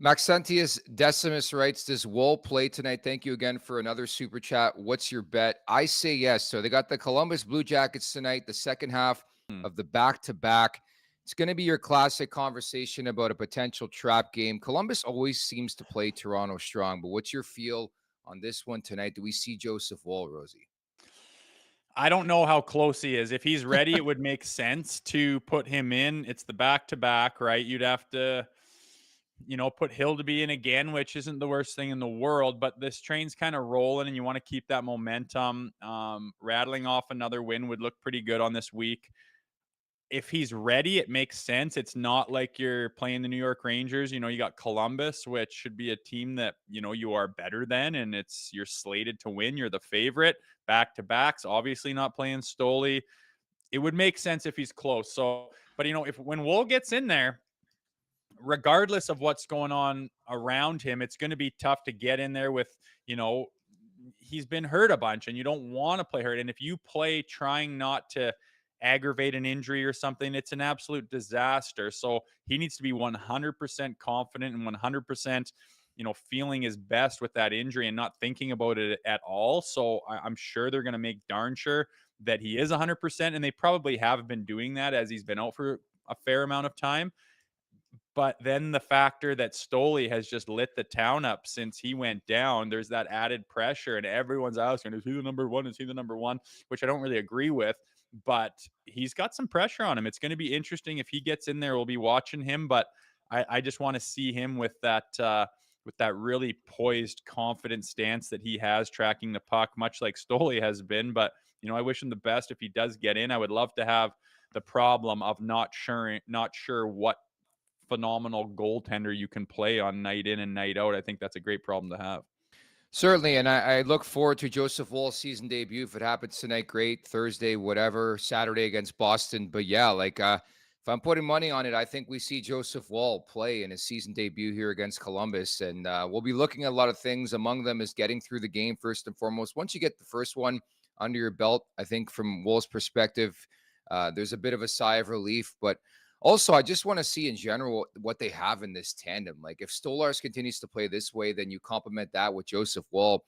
Maxentius Decimus writes, does Wool play tonight? Thank you again for another super chat. What's your bet? I say yes. So they got the Columbus Blue Jackets tonight, the second half of the back-to-back. It's going to be your classic conversation about a potential trap game. Columbus always seems to play Toronto strong, but what's your feel on this one tonight? Do we see Joseph Wool, Rosie? I don't know how close he is. If he's ready, it would make sense to put him in. It's the back-to-back, right? You'd have to put Hildeby in again, which isn't the worst thing in the world, but this train's kind of rolling and you want to keep that momentum. Rattling off another win would look pretty good on this week. If he's ready, it makes sense. It's not like you're playing the New York Rangers. You got Columbus, which should be a team that, you are better than, and you're slated to win. You're the favorite. Back-to-backs, obviously not playing Stoli. It would make sense if he's close. So, but when Wool gets in there, regardless of what's going on around him, it's going to be tough to get in there with, he's been hurt a bunch and you don't want to play hurt. And if you play trying not to aggravate an injury or something, it's an absolute disaster. So he needs to be 100% confident and 100%, feeling his best with that injury and not thinking about it at all. So I'm sure they're going to make darn sure that he is 100%, and they probably have been doing that as he's been out for a fair amount of time. But then the factor that Stoli has just lit the town up since he went down, there's that added pressure, and everyone's asking, is he the number one? Is he the number one? Which I don't really agree with, but he's got some pressure on him. It's going to be interesting if he gets in there. We'll be watching him, but I just want to see him with that really poised, confident stance that he has tracking the puck, much like Stoli has been. But I wish him the best if he does get in. I would love to have the problem of not sure what phenomenal goaltender you can play on night in and night out. I think that's a great problem to have. Certainly, and I look forward to Joseph Woll's season debut. If it happens tonight, great. Thursday, whatever. Saturday against Boston. But yeah, if I'm putting money on it, I think we see Joseph Woll play in his season debut here against Columbus. And we'll be looking at a lot of things. Among them is getting through the game first and foremost. Once you get the first one under your belt, I think from Woll's perspective, there's a bit of a sigh of relief. But also, I just want to see in general what they have in this tandem. Like if Stolarz continues to play this way, then you complement that with Joseph Woll.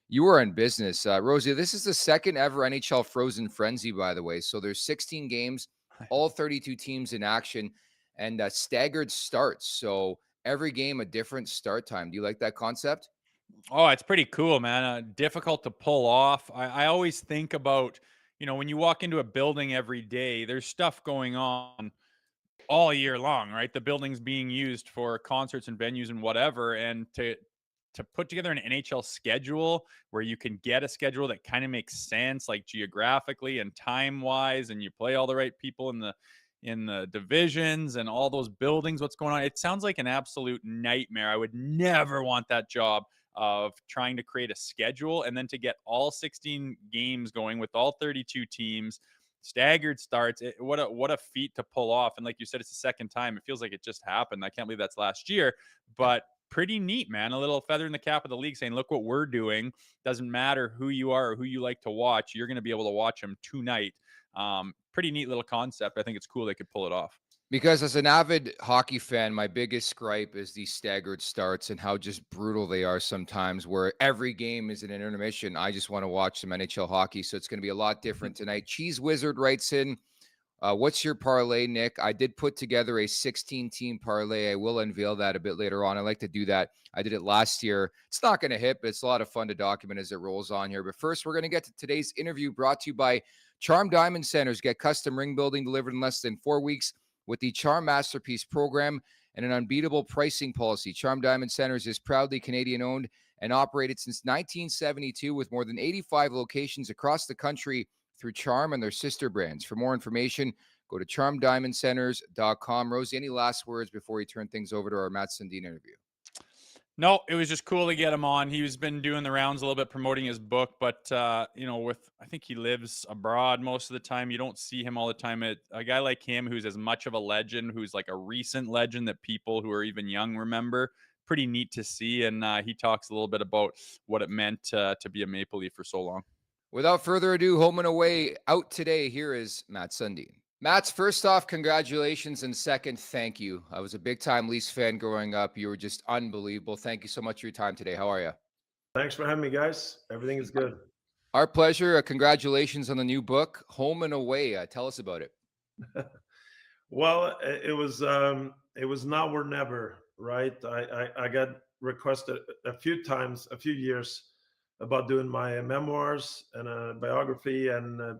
You are in business. Rosie, this is the second ever NHL Frozen Frenzy, by the way. So there's 16 games, all 32 teams in action, and staggered starts. So every game a different start time. Do you like that concept? Oh, it's pretty cool, man. Difficult to pull off. I always think about, when you walk into a building every day, there's stuff going on all year long, right? The building's being used for concerts and venues and whatever. And to put together an NHL schedule where you can get a schedule that kind of makes sense, like geographically and time wise, and you play all the right people in the divisions and all those buildings, what's going on. It sounds like an absolute nightmare. I would never want that job of trying to create a schedule and then to get all 16 games going with all 32 teams, staggered starts. What a feat to pull off. And like you said, it's the second time. It feels like it just happened. I can't believe that's last year, but pretty neat, man. A little feather in the cap of the league saying, look what we're doing. Doesn't matter who you are or who you like to watch. You're going to be able to watch them tonight. Pretty neat little concept. I think it's cool they could pull it off. Because as an avid hockey fan, my biggest gripe is these staggered starts and how just brutal they are sometimes, where every game is an intermission. I just want to watch some NHL hockey, so it's going to be a lot different tonight. Cheese Wizard writes in, what's your parlay, Nick? I did put together a 16-team parlay. I will unveil that a bit later on. I like to do that. I did it last year. It's not going to hit, but it's a lot of fun to document as it rolls on here. But first, we're going to get to today's interview brought to you by Charm Diamond Centers. Get custom ring building delivered in less than 4 weeks with the Charm Masterpiece program and an unbeatable pricing policy. Charm Diamond Centers is proudly Canadian-owned and operated since 1972 with more than 85 locations across the country through Charm and their sister brands. For more information, go to charmdiamondcenters.com. Rosie, any last words before we turn things over to our Matt Sundin interview? No, it was just cool to get him on. He's been doing the rounds a little bit, promoting his book, but I think he lives abroad most of the time. You don't see him all the time. A guy like him, who's as much of a legend, who's like a recent legend that people who are even young remember. Pretty neat to see, and he talks a little bit about what it meant to be a Maple Leaf for so long. Without further ado, home and away out today. Here is Matt Sundin. Matt's, first off, congratulations, and second, thank you. I was a big-time Leafs fan growing up. You were just unbelievable. Thank you so much for your time today. How are you? Thanks for having me, guys. Everything is good. Our pleasure. Congratulations on the new book, Home and Away. Tell us about it. Well, it was now or never, right? I got requested a few times, a few years, about doing my memoirs and a biography, and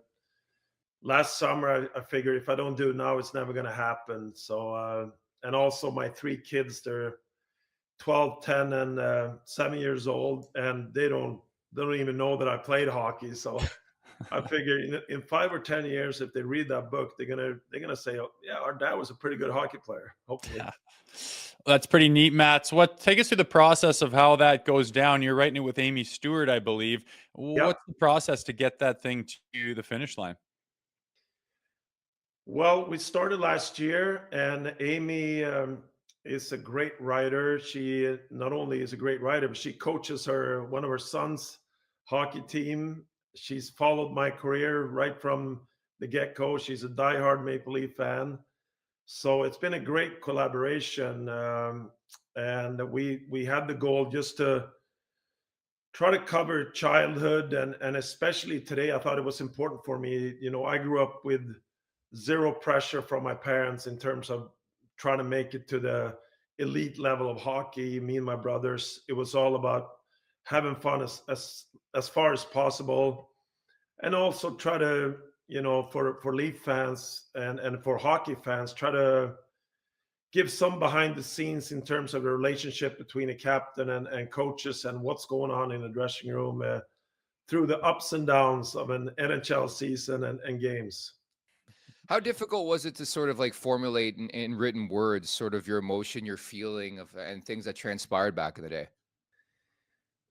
last summer, I figured if I don't do it now, it's never going to happen. So, and also my 3 kids, they're 12, 10, and 7 years old, and they don't even know that I played hockey. So I figured in 5 or 10 years, if they read that book, they're gonna say, oh, yeah, our dad was a pretty good hockey player. Hopefully. Yeah. That's pretty neat, Matt. Take us through the process of how that goes down. You're writing it with Amy Stewart, I believe. What's the process to get that thing to the finish line? Well, we started last year, and Amy is a great writer. She not only is a great writer, but she coaches one of her sons' hockey team. She's followed my career right from the get-go. She's a diehard Maple Leaf fan. So it's been a great collaboration. and we had the goal just to try to cover childhood, and especially today. I thought it was important for me. I grew up with zero pressure from my parents in terms of trying to make it to the elite level of hockey. Me and my brothers, it was all about having fun as far as possible, and also try to, for Leaf fans and for hockey fans, try to give some behind the scenes in terms of the relationship between a captain and coaches, and what's going on in the dressing room through the ups and downs of an NHL season and games. How difficult was it to sort of like formulate in written words, sort of your emotion, your feeling of, and things that transpired back in the day?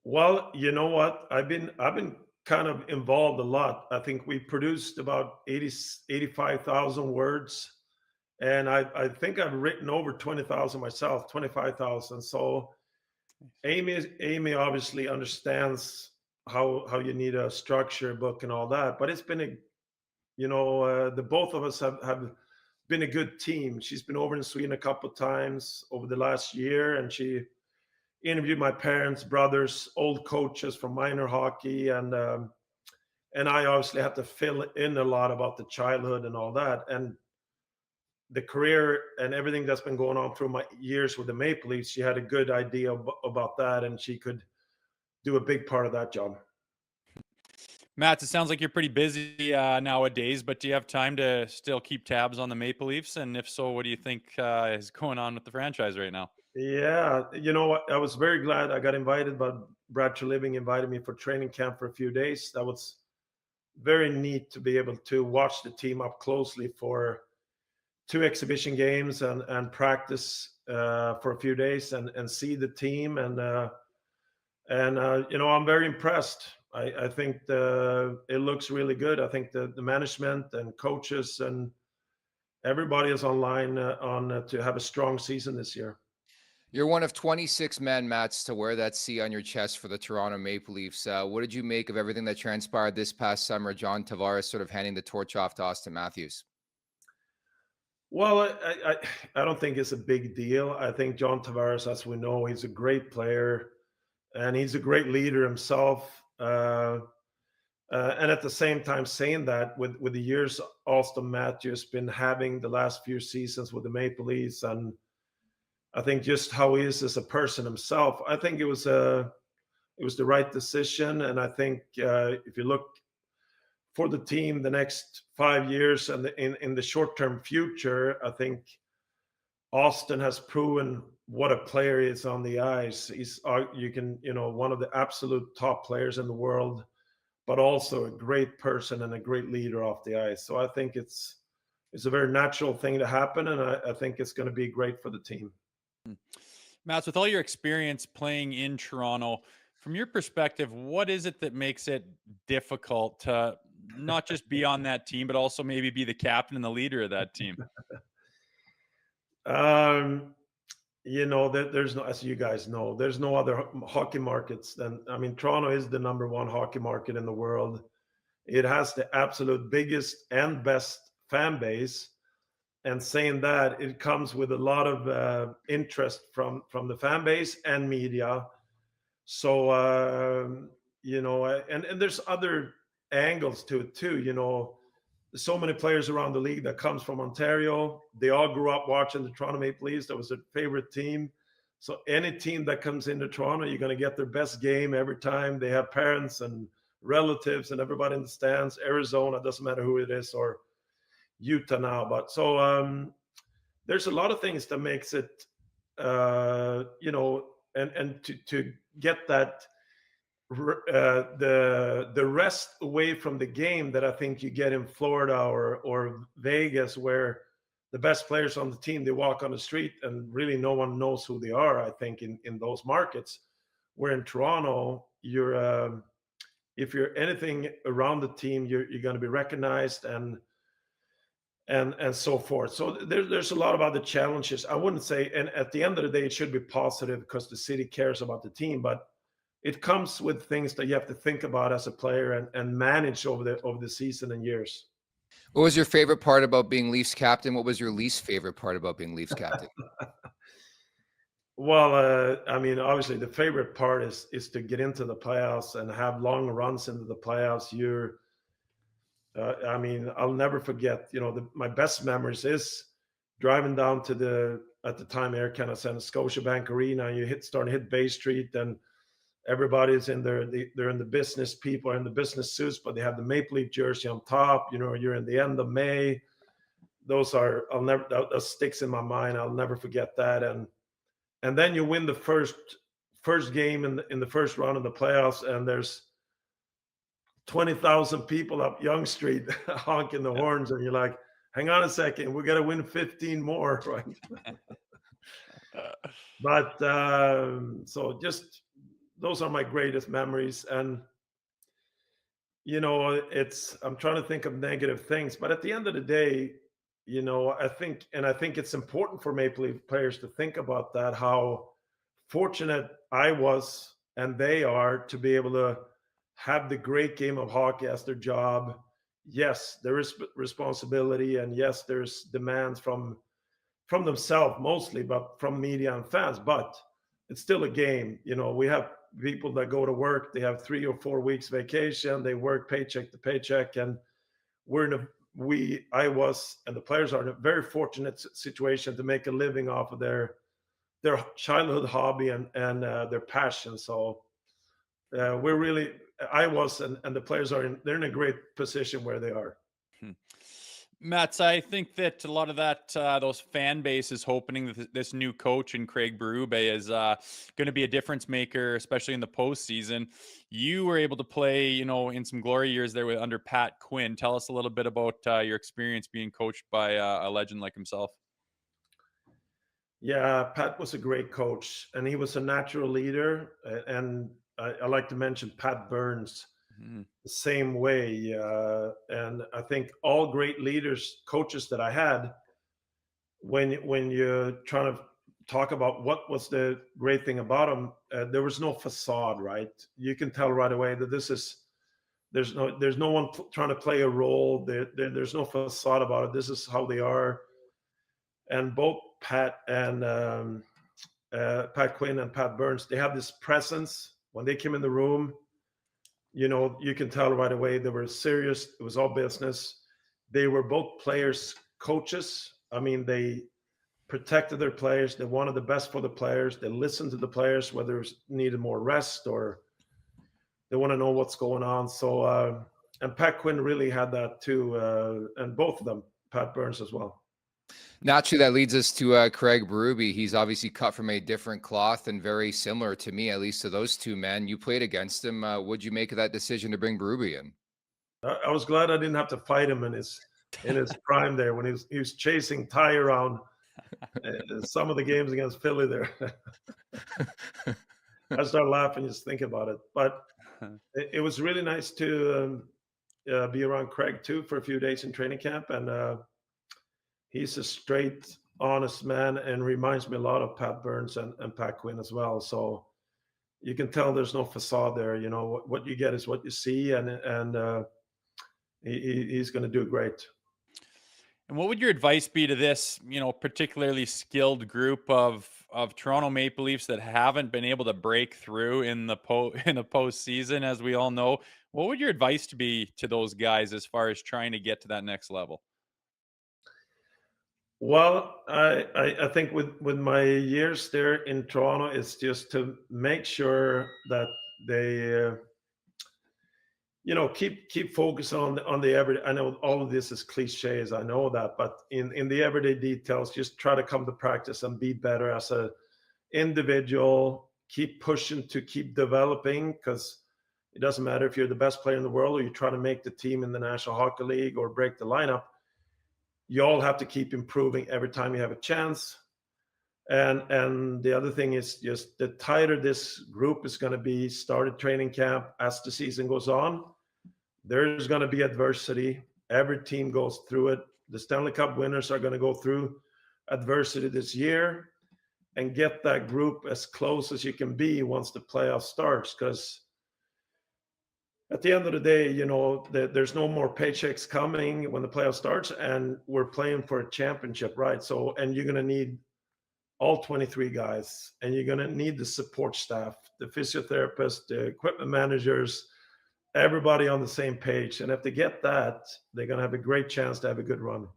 Well, you know what? I've been kind of involved a lot. I think we produced about 85,000 words, and I think I've written over 20,000 myself, 25,000. So Amy obviously understands how you need a structure book and all that. But it's been the both of us have been a good team. She's been over in Sweden a couple of times over the last year, and she interviewed my parents, brothers, old coaches from minor hockey, and I obviously had to fill in a lot about the childhood and all that, and the career and everything that's been going on through my years with the Maple Leafs. She had a good idea about that, and she could do a big part of that job. Matt, it sounds like you're pretty busy nowadays, but do you have time to still keep tabs on the Maple Leafs? And if so, what do you think is going on with the franchise right now? Yeah, you know what? I was very glad I got invited, but Brad Treliving invited me for training camp for a few days. That was very neat to be able to watch the team up closely for 2 exhibition games and practice for a few days and see the team. And I'm very impressed. I think it looks really good. I think the management and coaches and everybody is online to have a strong season this year. You're one of 26 men, Mats, to wear that C on your chest for the Toronto Maple Leafs. What did you make of everything that transpired this past summer? John Tavares sort of handing the torch off to Austin Matthews. Well, I don't think it's a big deal. I think John Tavares, as we know, he's a great player and he's a great leader himself. And at the same time, saying that with the years Austin Matthews been having the last few seasons with the Maple Leafs, and I think just how he is as a person himself, I think it was the right decision. And I think if you look for the team the next 5 years and in the short-term future, I think Austin has proven what a player he is on the ice. He's one of the absolute top players in the world, but also a great person and a great leader off the ice. So I think it's a very natural thing to happen, and I think it's going to be great for the team. Mats, with all your experience playing in Toronto, from your perspective, what is it that makes it difficult to not just be on that team, but also maybe be the captain and the leader of that team? There's no, as you guys know, there's no other hockey markets Toronto is the number one hockey market in the world. It has the absolute biggest and best fan base. And saying that, it comes with a lot of interest from the fan base and media. So, and there's other angles to it too. There's so many players around the league that comes from Ontario. They all grew up watching the Toronto Maple Leafs. That was their favorite team. So any team that comes into Toronto, you're going to get their best game every time. They have parents and relatives and everybody in the stands. Arizona, doesn't matter who it is, or Utah now. But so there's a lot of things that makes it, and to get that the rest away from the game that I think you get in Florida or Vegas, where the best players on the team, they walk on the street and really no one knows who they are. I think in those markets, where in Toronto, you're if you're anything around the team, you're going to be recognized and so forth. So there's a lot of other challenges. I wouldn't say, and at the end of the day, it should be positive because the city cares about the team, but it comes with things that you have to think about as a player and manage over the season and years. What was your favorite part about being Leafs captain? What was your least favorite part about being Leafs captain? Well, I mean, obviously, the favorite part is to get into the playoffs and have long runs into the playoffs. I mean, I'll never forget. My best memories is driving down to at the time Air Canada Center, Scotiabank Arena. And starting to hit Bay Street, and everybody's in there. They're in the business. People are in the business suits, but they have the Maple Leaf jersey on top. You're in the end of May. That sticks in my mind. I'll never forget that. And then you win the first game in the first round of the playoffs, and there's 20,000 people up Yonge Street honking the horns, and you're like, hang on a second, we got to win 15 more, right? But so just those are my greatest memories. And I'm trying to think of negative things, but at the end of the day, I think it's important for Maple Leaf players to think about that, how fortunate I was and they are to be able to have the great game of hockey as their job. Yes, there is responsibility, and yes, there's demands from themselves mostly, but from media and fans. But it's still a game. We have people that go to work, they have 3 or 4 weeks vacation, they work paycheck to paycheck, and I was, and the players are in a very fortunate situation to make a living off of their childhood hobby and their passion. So I was, and the players they're in a great position where they are. Mats, I think that a lot of that, those fan base is hoping that this new coach in Craig Berube is going to be a difference maker, especially in the postseason. You were able to play, in some glory years there under Pat Quinn. Tell us a little bit about your experience being coached by a legend like himself. Yeah, Pat was a great coach, and he was a natural leader. And I like to mention Pat Burns. The same way, and I think all great coaches that I had, when you're trying to talk about what was the great thing about them, there was no facade, right? You can tell right away that there's no one trying to play a role. There's no facade about it. This is how they are. And both Pat and Pat Quinn and Pat Burns, they have this presence when they came in the room. You can tell right away they were serious. It was all business. They were both players, coaches. I mean, they protected their players. They wanted the best for the players. They listened to the players, whether it needed more rest or they want to know what's going on. So, and Pat Quinn really had that too. And both of them, Pat Burns as well. Naturally, that leads us to Craig Berube. He's obviously cut from a different cloth and very similar to me, at least to those two men. You played against him. What'd you make of that decision to bring Berube in? I was glad I didn't have to fight him in his prime there when he was chasing Ty around some of the games against Philly there. I started laughing just thinking about it. But it was really nice to be around Craig too for a few days in training camp, and he's a straight, honest man and reminds me a lot of Pat Burns and Pat Quinn as well. So you can tell there's no facade there. What you get is what you see, and he's going to do great. And what would your advice be to this, particularly skilled group of Toronto Maple Leafs that haven't been able to break through in the postseason, as we all know? What would your advice be to those guys as far as trying to get to that next level? Well, I think with my years there in Toronto, it's just to make sure that they keep focus on the everyday. I know all of this is cliches, I know that, but in the everyday details, just try to come to practice and be better as a individual. Keep pushing to keep developing, because it doesn't matter if you're the best player in the world or you're trying to make the team in the National Hockey League or break the lineup. You all have to keep improving every time you have a chance. And the other thing is just the tighter this group is going to be started training camp as the season goes on, there's going to be adversity. Every team goes through it. The Stanley Cup winners are going to go through adversity this year, and get that group as close as you can be once the playoff starts. Because at the end of the day, there's no more paychecks coming when the playoff starts, and we're playing for a championship, right? So, and you're going to need all 23 guys, and you're going to need the support staff, the physiotherapists, the equipment managers, everybody on the same page. And if they get that, they're going to have a great chance to have a good run.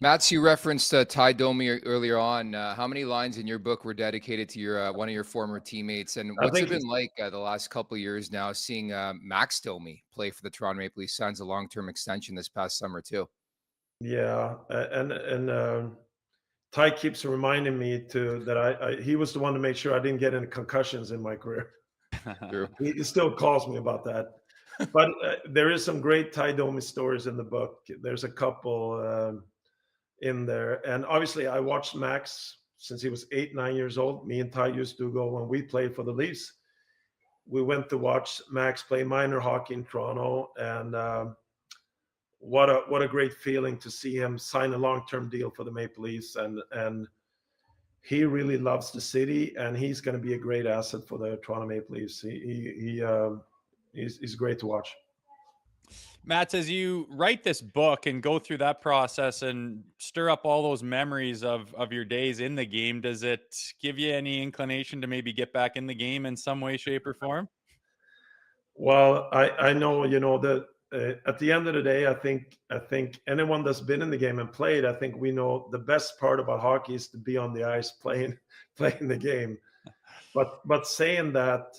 Mats, you referenced Ty Domi earlier on. How many lines in your book were dedicated to your one of your former teammates? And I what's it think been like the last couple of years now seeing Max Domi play for the Toronto Maple Leafs? Signs a long-term extension this past summer too. yeah, and Ty keeps reminding me that he was the one to make sure I didn't get any concussions in my career. True. He still calls me about that. But there is some great Ty Domi stories in the book. There's a couple in there, and obviously I watched Max since he was 8-9 years old. Me and Ty used to go when we played for the Leafs. We went to watch Max play minor hockey in Toronto, and what a great feeling to see him sign a long-term deal for the Maple Leafs, and he really loves the city, and he's going to be a great asset for the Toronto Maple Leafs. He's great to watch. Matt, as you write this book and go through that process and stir up all those memories of your days in the game, does it give you any inclination to maybe get back in the game in some way, shape, or form? Well, I know, that at the end of the day, I think anyone that's been in the game and played, I think we know the best part about hockey is to be on the ice playing the game. But saying that,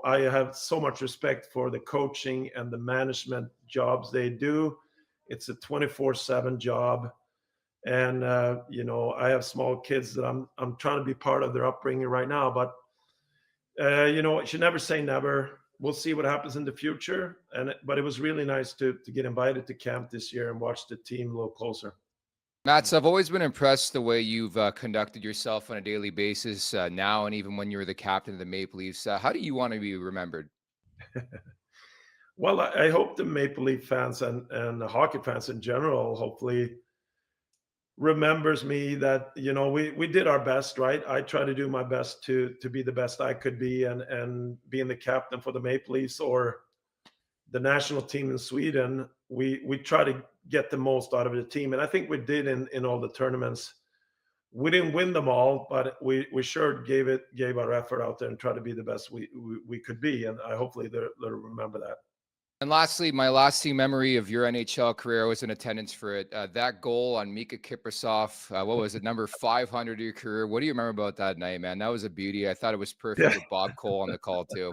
I have so much respect for the coaching and the management jobs they do. It's a 24/7 job, and I have small kids that I'm trying to be part of their upbringing right now. But you should never say never. We'll see what happens in the future. But it was really nice to get invited to camp this year and watch the team a little closer. Mats, I've always been impressed the way you've conducted yourself on a daily basis now, and even when you were the captain of the Maple Leafs. How do you want to be remembered? Well, I hope the Maple Leaf fans and the hockey fans in general hopefully remembers me that we did our best, right? I try to do my best to be the best I could be, and being the captain for the Maple Leafs or the national team in Sweden, we try to get the most out of the team, and I think we did in all the tournaments. We didn't win them all, but we sure gave our effort out there and try to be the best we could be, and hopefully they'll remember that. And lastly, my lasting memory of your NHL career, I was in attendance for it. That goal on Mika Kiprasov, what was it, number 500 of your career? What do you remember about that night, man? That was a beauty. I thought it was perfect with Bob Cole on the call too.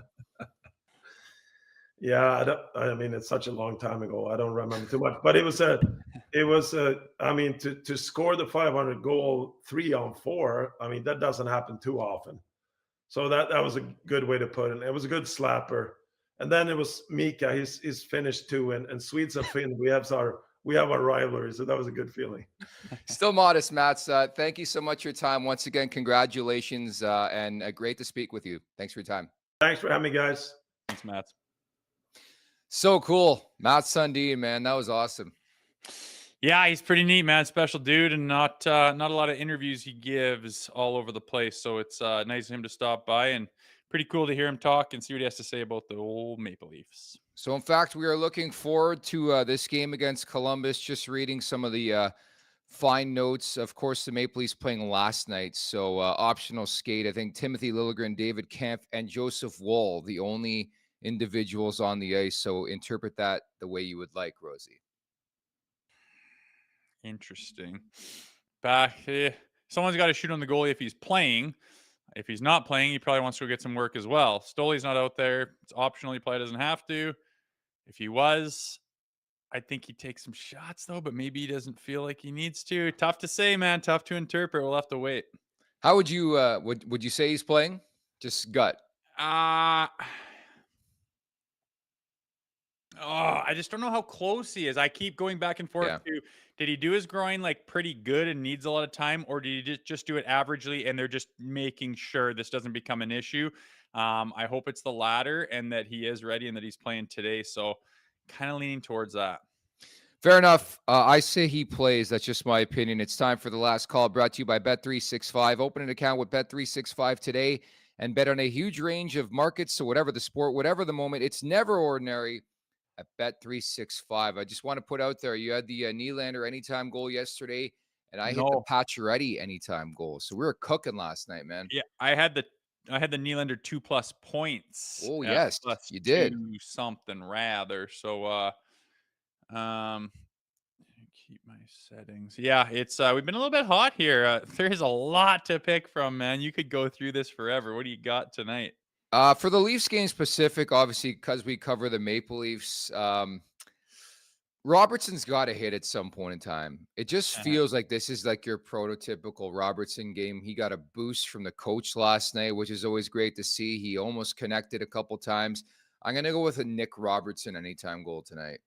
Yeah, I mean, it's such a long time ago. I don't remember too much, but it was I mean, to score the 500 goal 3-on-4. I mean, that doesn't happen too often. So that was a good way to put it. It was a good slapper. And then it was Mika. He's Finnish too, and Swedes are Finn. We have our rivalry, so that was a good feeling. Still modest, Mats. Thank you so much for your time. Once again, congratulations, and great to speak with you. Thanks for your time. Thanks for having me, guys. Thanks, Matt. So cool. Mats Sundin, man. That was awesome. Yeah, he's pretty neat, man. Special dude, and not a lot of interviews he gives all over the place. So it's nice of him to stop by, and pretty cool to hear him talk and see what he has to say about the old Maple Leafs. So, in fact, we are looking forward to this game against Columbus. Just reading some of the fine notes. Of course, the Maple Leafs playing last night. So, optional skate. I think Timothy Liljegren, David Kempf, and Joseph Woll, the only individuals on the ice. So, interpret that the way you would like, Rosie. Interesting. Someone's got to shoot on the goalie if he's playing. If he's not playing, he probably wants to go get some work as well. Stoley's not out there. It's optional. He probably doesn't have to. If he was, I think he'd take some shots, though, but maybe he doesn't feel like he needs to. Tough to say, man. Tough to interpret. We'll have to wait. How would you would you say he's playing? Just gut. I just don't know how close he is. I keep going back and forth to, did he do his groin like pretty good and needs a lot of time, or did he just do it averagely and they're just making sure this doesn't become an issue? I hope it's the latter and that he is ready and that he's playing today. So kind of leaning towards that. Fair enough. I say he plays. That's just my opinion. It's time for the last call, brought to you by Bet365. Open an account with Bet365 today and bet on a huge range of markets. So whatever the sport, whatever the moment, it's never ordinary at Bet365. I just want to put out there, you had the Nylander anytime goal yesterday. and I hit the Pacioretty anytime goal. So we were cooking last night, man. Yeah, I had the Nylander 2+ points. Oh yes, plus you did. 2 something rather. So keep my settings. Yeah, it's we've been a little bit hot here. There's a lot to pick from, man. You could go through this forever. What do you got tonight? For the Leafs game specific, obviously, because we cover the Maple Leafs, Robertson's got to hit at some point in time. It just feels like this is like your prototypical Robertson game. He got a boost from the coach last night, which is always great to see. He almost connected a couple times. I'm going to go with a Nick Robertson anytime goal tonight.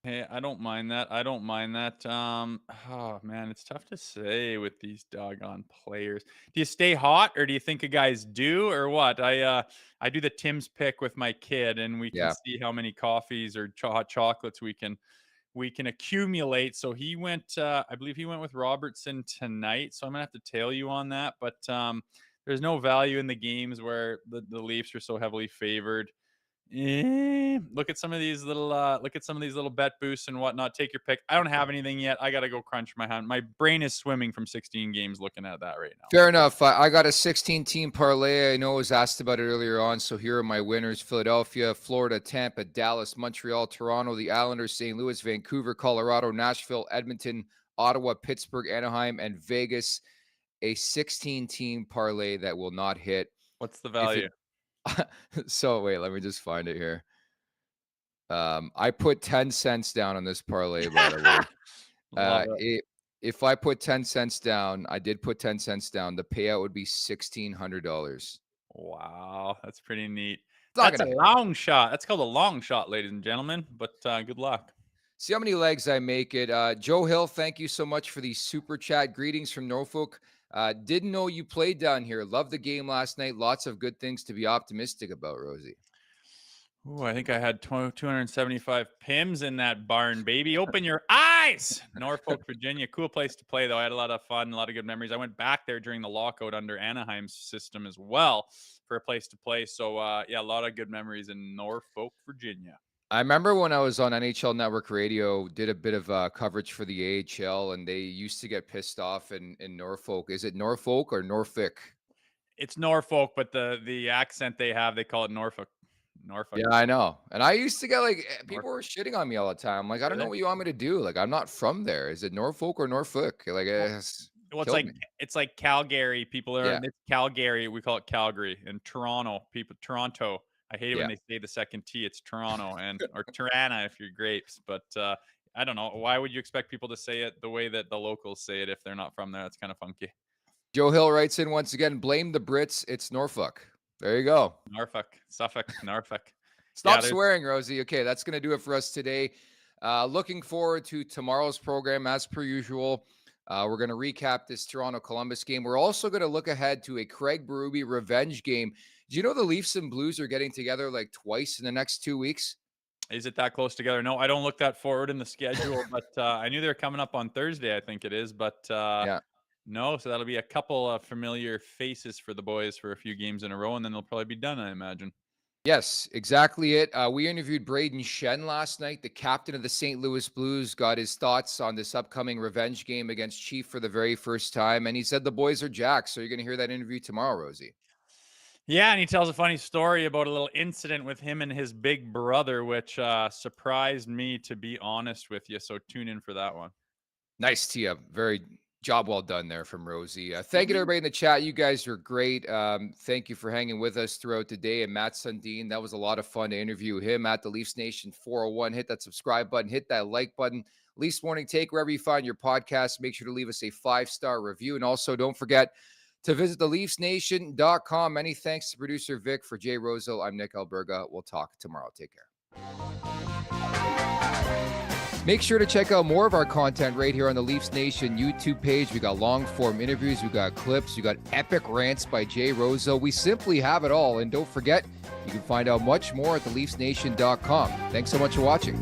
Hey, I don't mind that. Oh man, it's tough to say with these doggone players. Do you stay hot, or do you think you guys do, or what? I do the Tim's pick with my kid, and we can see how many coffees or hot chocolates we can accumulate. So he went, I believe he went with Robertson tonight. So I'm gonna have to tail you on that. But there's no value in the games where the Leafs are so heavily favored. Look at some of these little bet boosts and whatnot. Take your pick. I don't have anything yet. I gotta go crunch my hand. My brain is swimming from 16 games looking at that right now. Fair enough. I got a 16-team parlay. I know I was asked about it earlier on. So here are my winners: Philadelphia, Florida, Tampa, Dallas, Montreal, Toronto, the Islanders, St. Louis, Vancouver, Colorado, Nashville, Edmonton, Ottawa, Pittsburgh, Anaheim, and Vegas. A 16-team parlay that will not hit. What's the value? So wait, let me just find it here. I put 10 cents down on this parlay, by the way. If I put 10 cents down, I did put 10 cents down, the payout would be $1,600. Wow, that's pretty neat. That's a long shot. That's called a long shot, ladies and gentlemen. But good luck. See how many legs I make it. Joe Hill, thank you so much for the super chat. Greetings from Norfolk. Didn't know you played down here. Loved the game last night. Lots of good things to be optimistic about, Rosie. Oh, I think I had 275 pims in that barn, baby. Open your eyes. Norfolk, Virginia. Cool place to play, though. I had a lot of fun, a lot of good memories. I went back there during the lockout under Anaheim's system as well for a place to play. So, yeah, a lot of good memories in Norfolk, Virginia. I remember when I was on NHL Network Radio, did a bit of coverage for the AHL, and they used to get pissed off in Norfolk. Is it Norfolk or Norfolk? It's Norfolk, but the accent they have, they call it Norfolk. Yeah, I know. And I used to get people were shitting on me all the time. Like, I don't know what you want me to do. Like, I'm not from there. Is it Norfolk or Norfolk? Like, well, it's like Calgary. People are it's Calgary. We call it Calgary. And Toronto, Toronto. I hate it when they say the second T. It's Toronto or Tirana if you're grapes. But I don't know. Why would you expect people to say it the way that the locals say it if they're not from there? That's kind of funky. Joe Hill writes in once again, blame the Brits. It's Norfolk. There you go. Norfolk, Suffolk, Norfolk. Stop swearing, Rosie. Okay, that's going to do it for us today. Looking forward to tomorrow's program as per usual. We're going to recap this Toronto-Columbus game. We're also going to look ahead to a Craig Berube revenge game. Do you know the Leafs and Blues are getting together like twice in the next 2 weeks? Is it that close together? No, I don't look that forward in the schedule, but I knew they were coming up on Thursday, I think it is. But no, so that'll be a couple of familiar faces for the boys for a few games in a row, and then they'll probably be done, I imagine. Yes, exactly it. We interviewed Braden Shen last night, the captain of the St. Louis Blues, got his thoughts on this upcoming revenge game against Chief for the very first time, and he said the boys are jacked, so you're going to hear that interview tomorrow, Rosie. Yeah, and he tells a funny story about a little incident with him and his big brother, which surprised me, to be honest with you, so tune in for that one. Nice tee up. Very job well done there from Rosie. Thank you to everybody in the chat. You guys are great. Thank you for hanging with us throughout the day. And Matt Sundin, that was a lot of fun to interview him at the Leafs Nation 401. Hit that subscribe button, hit that like button. Leafs Morning Take, wherever you find your podcast, make sure to leave us a 5-star review. And also don't forget to visit the LeafsNation.com. Many thanks to producer Vic. For Jay Rosehill, I'm Nick Alberga. We'll talk tomorrow. Take care. Make sure to check out more of our content right here on the Leafs Nation YouTube page. We got long-form interviews, we got clips, we got epic rants by Jay Rosehill. We simply have it all. And don't forget, you can find out much more at theleafsnation.com. Thanks so much for watching.